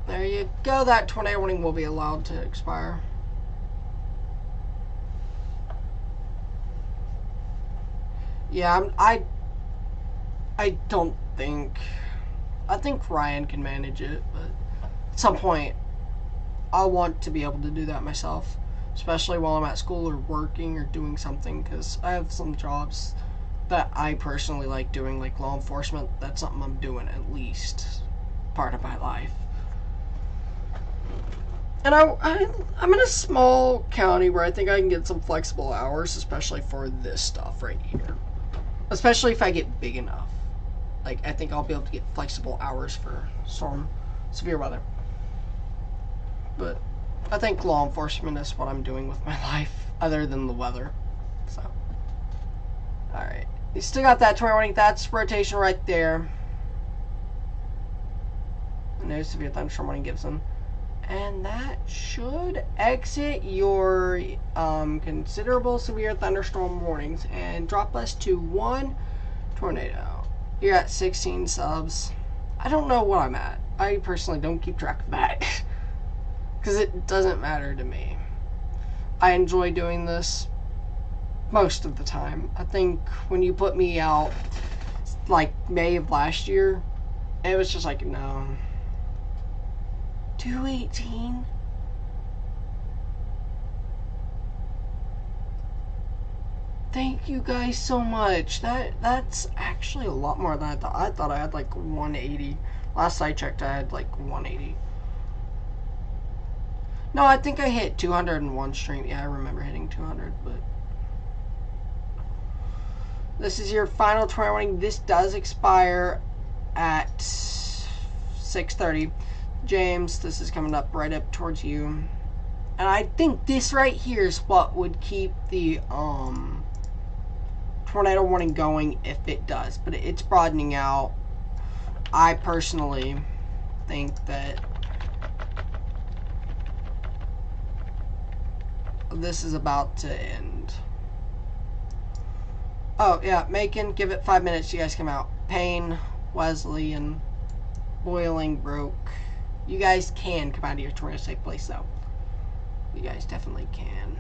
There you go. That tornado warning will be allowed to expire. Yeah, I don't think... I think Ryan can manage it, but at some point, I want to be able to do that myself. Especially while I'm at school or working or doing something, because I have some jobs that I personally like doing, like law enforcement. That's something I'm doing at least part of my life. And I'm in a small county where I think I can get some flexible hours, especially for this stuff right here. Especially if I get big enough. Like, I think I'll be able to get flexible hours for severe weather. But I think law enforcement is what I'm doing with my life, other than the weather. So, alright. You still got that tornado warning. That's rotation right there. No severe thunderstorm warning gives them. And that should exit your considerable severe thunderstorm warnings and drop us to 1 tornado. You're at 16 subs. I don't know what I'm at. I personally don't keep track of that. Because it doesn't matter to me. I enjoy doing this most of the time. I think when you put me out like May of last year, it was just like, no. 218? Thank you guys so much. That's actually a lot more than I thought. I thought I had like 180. Last I checked, I had like 180. No, I think I hit 201 stream. Yeah, I remember hitting 200, but this is your final tornado warning. This does expire at 6:30. James, this is coming up right up towards you. And I think this right here is what would keep the tornado warning going if it does. But it's broadening out. I personally think that this is about to end. Oh, yeah, Macon, give it 5 minutes. You guys come out. Payne, Wesley, and Boiling, Broke. You guys can come out of your tornado safe place, though. You guys definitely can.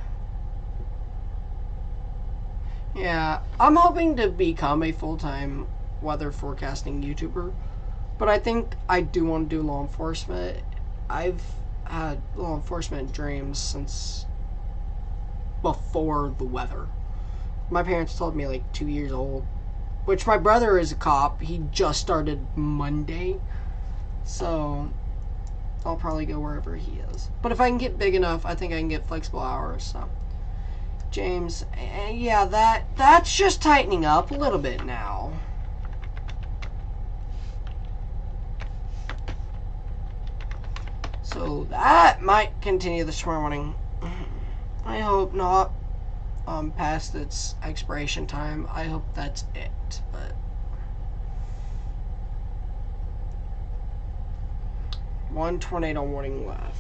Yeah, I'm hoping to become a full-time weather forecasting YouTuber, but I think I do want to do law enforcement. I've had law enforcement dreams since before the weather. My parents told me like 2 years old, which my brother is a cop. He just started Monday, so I'll probably go wherever he is. But if I can get big enough, I think I can get flexible hours. So, James, yeah, that's just tightening up a little bit now. So that might continue this morning. I hope not. Past its expiration time. I hope that's it. But one tornado warning left.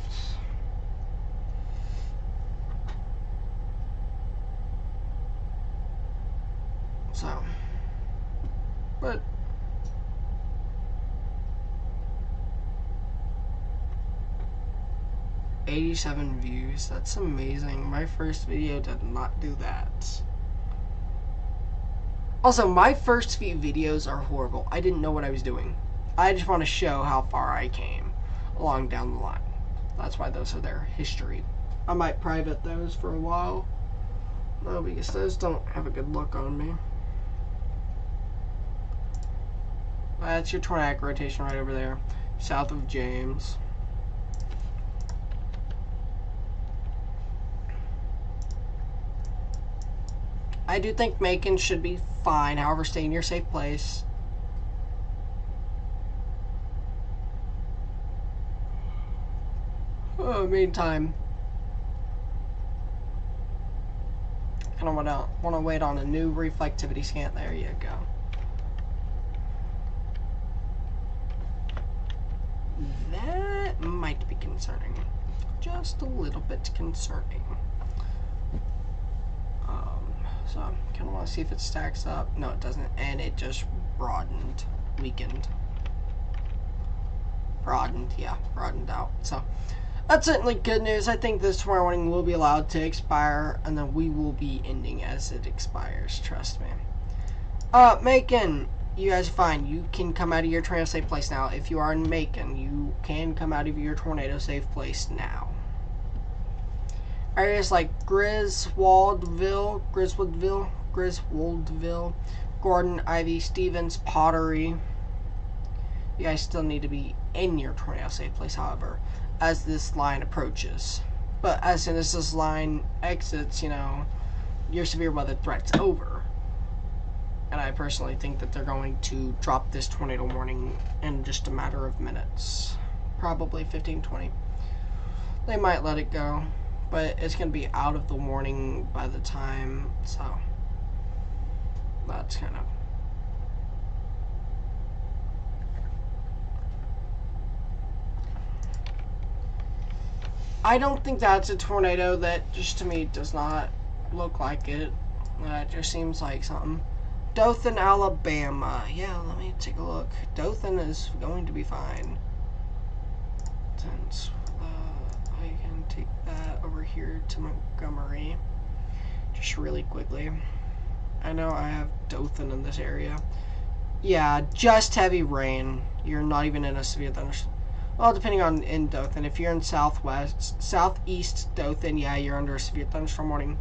So, but $87 views. That's amazing. My first video did not do that. Also, my first few videos are horrible. I didn't know what I was doing. I just want to show how far I came along down the line. That's why those are there. History. I might private those for a while. No, because those don't have a good look on me. That's your tornadic rotation right over there. South of James. I do think Macon should be fine. However, stay in your safe place. Meantime, kind of want to wait on a new reflectivity scan. There you go. That might be concerning. Just a little bit concerning. So I kind of want to see if it stacks up. No, it doesn't. And it just broadened. Weakened. Broadened, yeah. Broadened out. So that's certainly good news. I think this tomorrow morning will be allowed to expire, and then we will be ending as it expires. Trust me. Macon, you guys are fine. You can come out of your tornado safe place now. If you are in Macon, you can come out of your tornado safe place now. Areas like Griswoldville, Gordon, Ivy, Stevens, Pottery. You guys still need to be in your tornado safe place, however, as this line approaches. But as soon as this line exits, you know, your severe weather threat's over. And I personally think that they're going to drop this tornado warning in just a matter of minutes. Probably 15-20. They might let it go, but it's going to be out of the warning by the time, so That's kind of... I don't think that's a tornado. That just to me does not look like it. That just seems like something. Dothan, Alabama. Yeah, let me take a look. Dothan is going to be fine. Since I can take that over here to Montgomery. Just really quickly. I know I have Dothan in this area. Yeah, just heavy rain. You're not even in a severe thunderstorm. Well, depending on in Dothan. If you're in southeast Dothan, yeah, you're under a severe thunderstorm warning.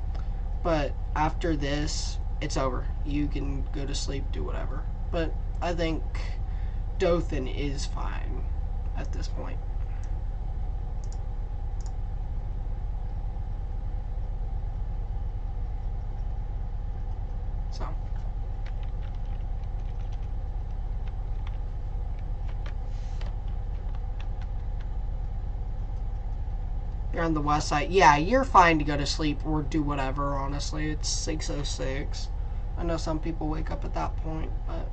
But after this, it's over. You can go to sleep, do whatever. But I think Dothan is fine at this point. So. You're on the west side. Yeah, you're fine to go to sleep or do whatever, honestly. It's 6:06. I know some people wake up at that point, but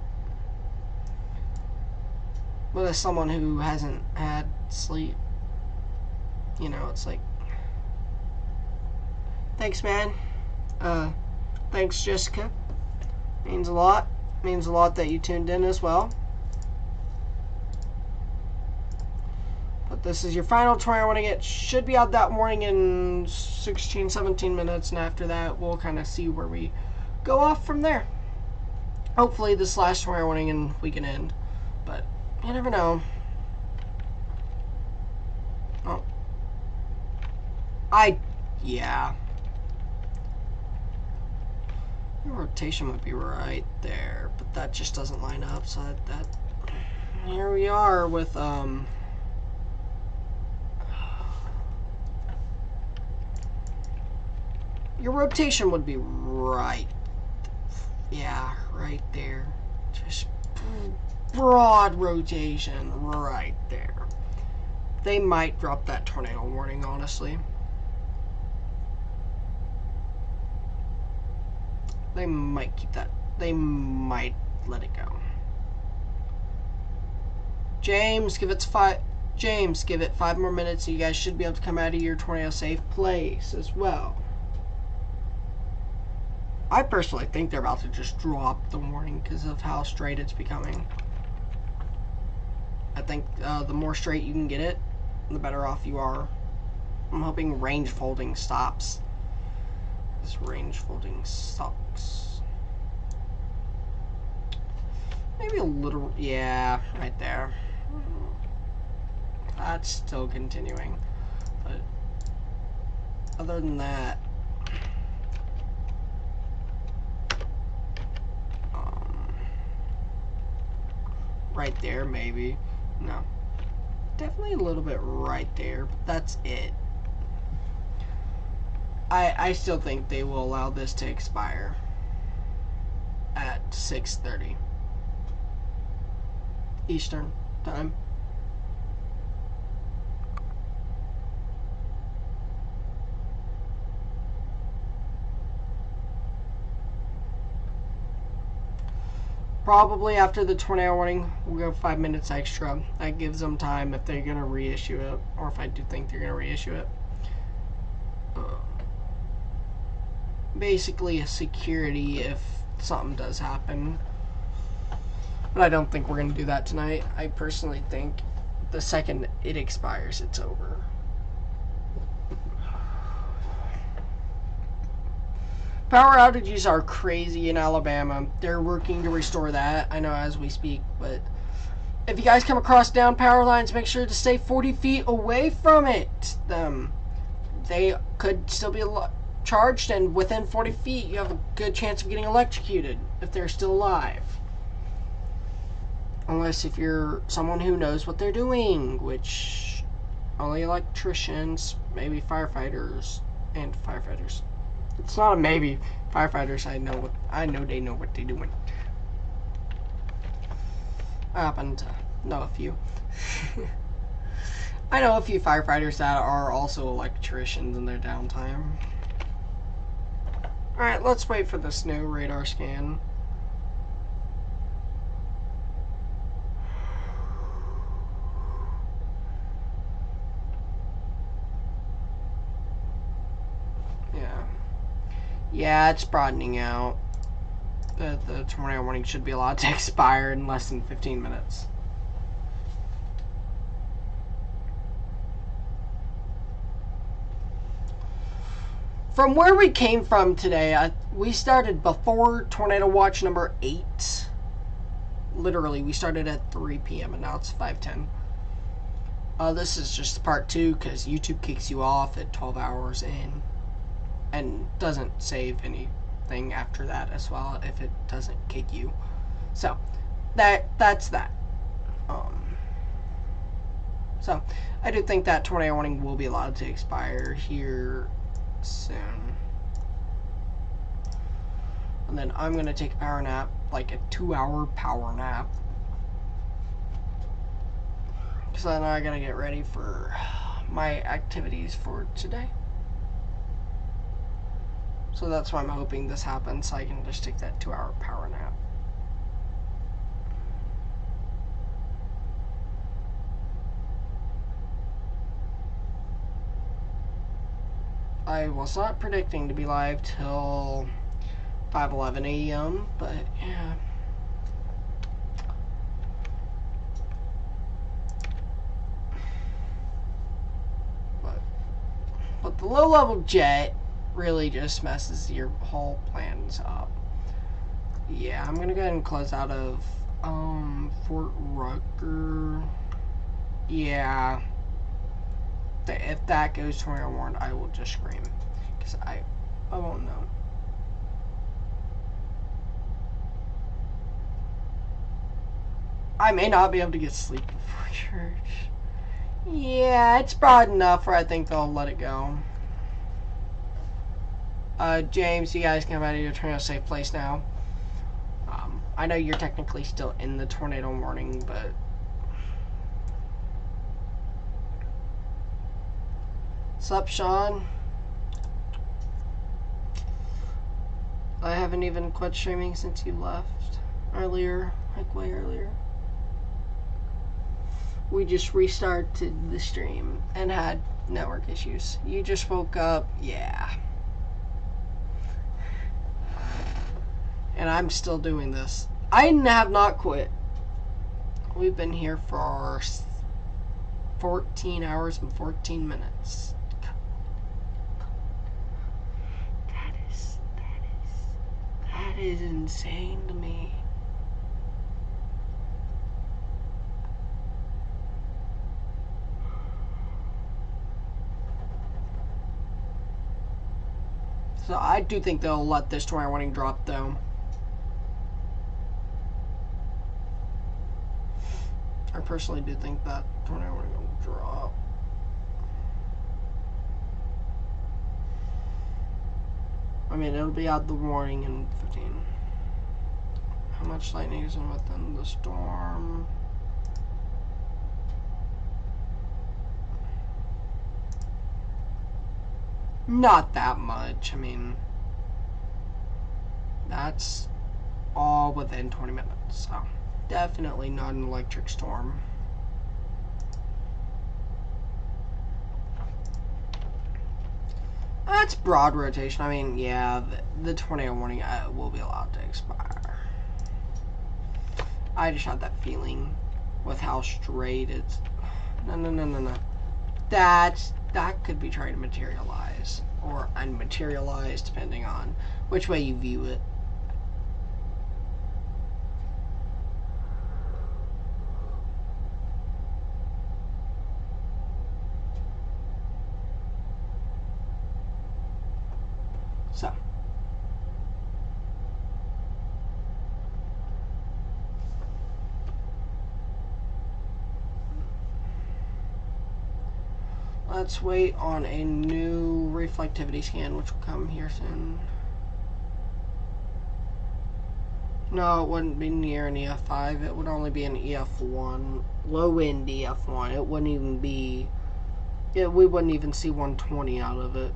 as someone who hasn't had sleep, you know, it's like... Thanks, man. Thanks, Jessica. Means a lot. Means a lot that you tuned in as well. But this is your final tornado warning. It should be out that morning in 16, 17 minutes, and after that, we'll kind of see where we go off from there. Hopefully, this last tornado warning and we can end, but you never know. Oh, yeah. Your rotation would be right there, but that just doesn't line up. So that here we are with your rotation would be right, yeah, right there. Just broad rotation right there. They might drop that tornado warning, honestly. They might keep that. They might let it go. James, give it 5 more minutes, and you guys should be able to come out of your tornado safe place as well. I personally think they're about to just drop the warning because of how straight it's becoming. I think the more straight you can get it, the better off you are. I'm hoping range folding stops. This range folding sucks. Maybe a little, yeah, right there. That's still continuing. But other than that, right there, maybe. No. Definitely a little bit right there, but that's it. I still think they will allow this to expire at 6:30 Eastern time. Probably after the tornado warning, we'll go 5 minutes extra. That gives them time if they're going to reissue it, or if I do think they're going to reissue it. Basically a security if something does happen. But I don't think we're going to do that tonight. I personally think the second it expires, it's over. Power outages are crazy in Alabama. They're working to restore that, I know, as we speak. But if you guys come across down power lines, make sure to stay 40 feet away from it. They could still be charged, and within 40 feet, you have a good chance of getting electrocuted if they're still alive. Unless if you're someone who knows what they're doing, which only electricians, maybe firefighters, and firefighters. It's not a maybe. Firefighters, I know they know what they're doing. I happen to know a few. I know a few firefighters that are also electricians in their downtime. Alright, let's wait for this new radar scan. Yeah, it's broadening out. The tornado warning should be allowed to expire in less than 15 minutes. From where we came from today, we started before tornado watch number 8. Literally, we started at 3 p.m. and now it's 5:10. This is just part 2 because YouTube kicks you off at 12 hours in and doesn't save anything after that as well if it doesn't kick you. So that's that. So I do think that tornado warning will be allowed to expire here soon. And then I'm gonna take a power nap, like a 2-hour power nap. Because then I gotta get ready for my activities for today. So that's why I'm hoping this happens, so I can just take that 2-hour power nap. I was not predicting to be live till 5:11 a.m., but yeah. But the low-level jet really just messes your whole plans up. Yeah, I'm gonna go ahead and close out of Fort Rucker. Yeah. If that goes tornado warned, I will just scream. Because I won't know. I may not be able to get sleep before church. Yeah, it's broad enough where I think they'll let it go. James, you guys can come out of your tornado safe place now. I know you're technically still in the tornado warning, but sup, Sean? I haven't even quit streaming since you left earlier, like way earlier. We just restarted the stream and had network issues. You just woke up, yeah. And I'm still doing this. I have not quit. We've been here for 14 hours and 14 minutes. That is insane to me. So I do think they'll let this tornado warning drop though. I personally do think that tornado warning will drop. I mean, it'll be out the warning in 15. How much lightning is within the storm? Not that much. I mean, that's all within 20 minutes. So, definitely not an electric storm. That's broad rotation. I mean, yeah, the tornado warning will be allowed to expire. I just had that feeling with how straight it's... No. That could be trying to materialize. Or unmaterialize, depending on which way you view it. So. Let's wait on a new reflectivity scan, which will come here soon. No, it wouldn't be near an EF5. It would only be an EF1. Low-end EF1. It wouldn't even be... we wouldn't even see 120 out of it.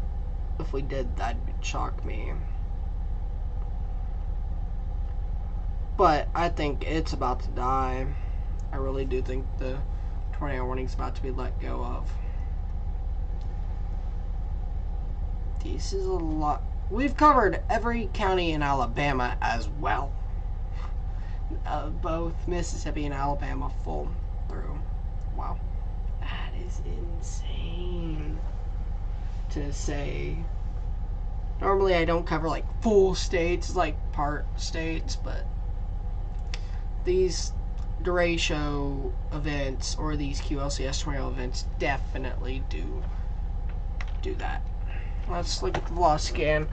If we did, that'd shock me. But I think it's about to die. I really do think the tornado warning's about to be let go of. This is a lot. we've covered every county in Alabama as well. Both Mississippi and Alabama full through. Wow. That is insane to say. Normally I don't cover like full states, like part states, but these derecho events or these QLCS tornado events definitely do that. Let's look at the velocity scan.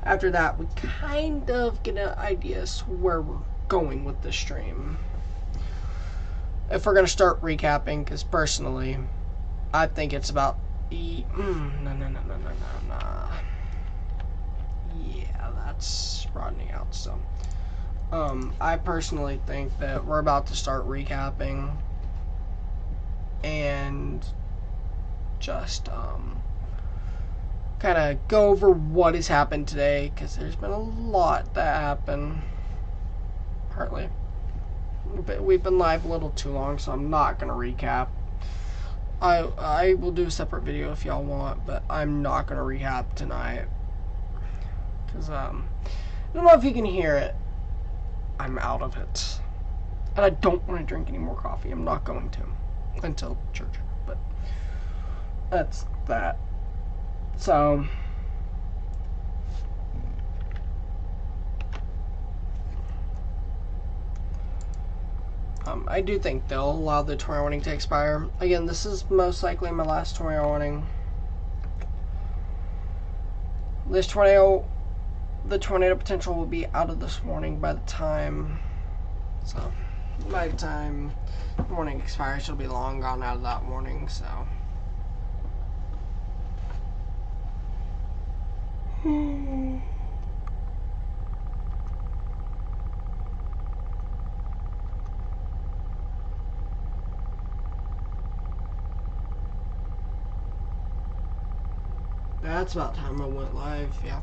After that, we kind of get an idea as to where we're going with the stream. If we're going to start recapping, because personally, I think it's about... No. Yeah, that's broadening out, so... I personally think that we're about to start recapping and just, kind of go over what has happened today, because there's been a lot that happened. Partly. But we've been live a little too long, so I'm not going to recap. I will do a separate video if y'all want, but I'm not going to recap tonight. Because, I don't know if you can hear it. I'm out of it. And I don't want to drink any more coffee. I'm not going to. Until church. But, that's that. So, I do think they'll allow the tornado warning to expire. Again, this is most likely my last tornado warning. The tornado potential will be out of this warning by the time the warning expires, it'll be long gone out of that warning, so. That's about time I went live, yeah.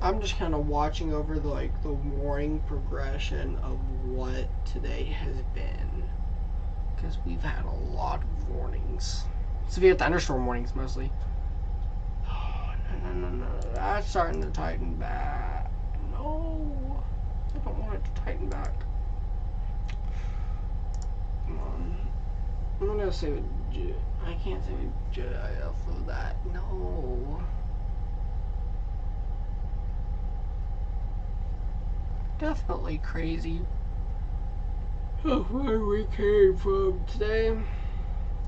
I'm just kind of watching over the warning progression of what today has been, because we've had a lot of warnings. Severe thunderstorm warnings mostly. Oh, no, that's starting to tighten back. No, I don't want it to tighten back. Come on, I'm gonna save it. I can't save a GIF of that. No. Definitely crazy of where we came from today.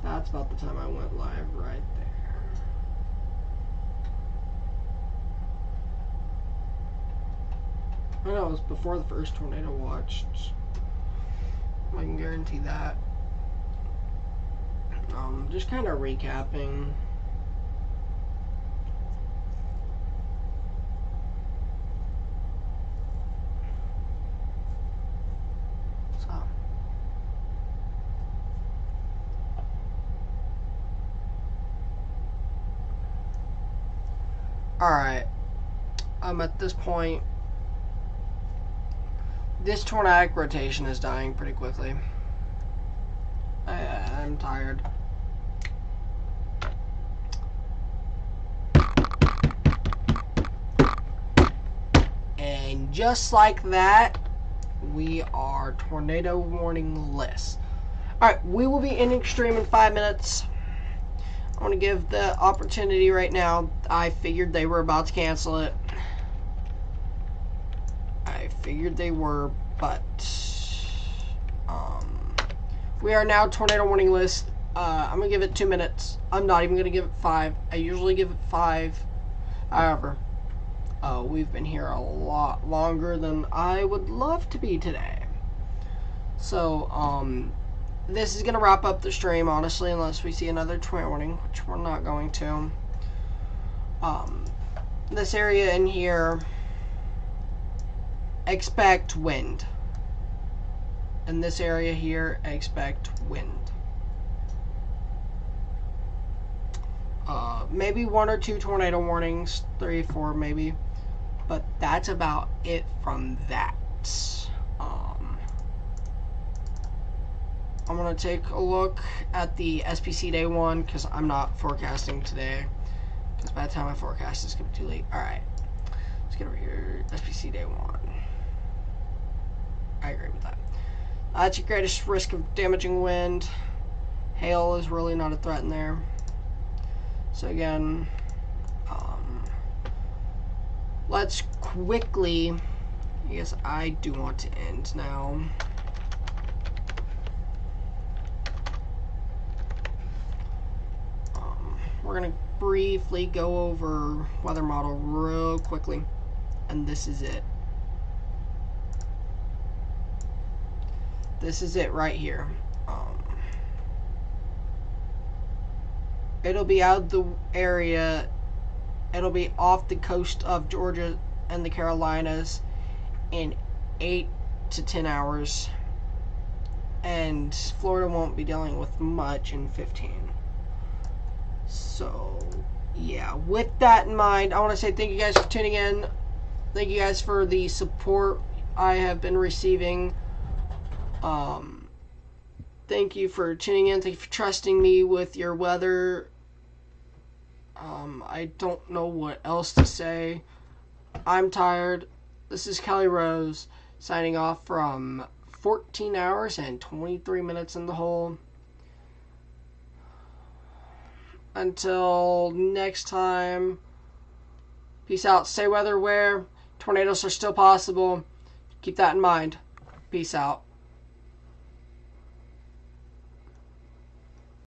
That's about the time I went live right there. I know it was before the first tornado watch. I can guarantee that. Just kind of recapping. Alright, at this point, this tornadic rotation is dying pretty quickly. I'm tired. And just like that, we are tornado warning-less. Alright, we will be ending stream in 5 minutes. I want to give the opportunity right now. I figured they were about to cancel it. I figured they were, but we are now tornado warning list. I'm gonna give it 2 minutes. I'm not even gonna give it 5. I usually give it 5. However, we've been here a lot longer than I would love to be today. So, this is going to wrap up the stream, honestly, unless we see another tornado warning, which we're not going to. This area in here, expect wind. In this area here, expect wind. Maybe 1 or 2 tornado warnings, 3, 4 maybe. But that's about it from that. I'm going to take a look at the SPC day 1 because I'm not forecasting today. Because by the time I forecast, it's going to be too late. Alright. Let's get over here. SPC day 1. I agree with that. That's your greatest risk of damaging wind. Hail is really not a threat in there. So again, let's quickly, I guess I do want to end now. We're going to briefly go over weather model real quickly, and this is it. This is it right here. It'll be out of the area. It'll be off the coast of Georgia and the Carolinas in 8 to 10 hours. And Florida won't be dealing with much in 15. So, yeah. With that in mind, I want to say thank you guys for tuning in. Thank you guys for the support I have been receiving. Thank you for tuning in. Thank you for trusting me with your weather. I don't know what else to say. I'm tired. This is Kelly Rose signing off from 14 hours and 23 minutes in the hole. Until next time, peace out. Stay weather aware. Tornadoes are still possible. Keep that in mind. Peace out.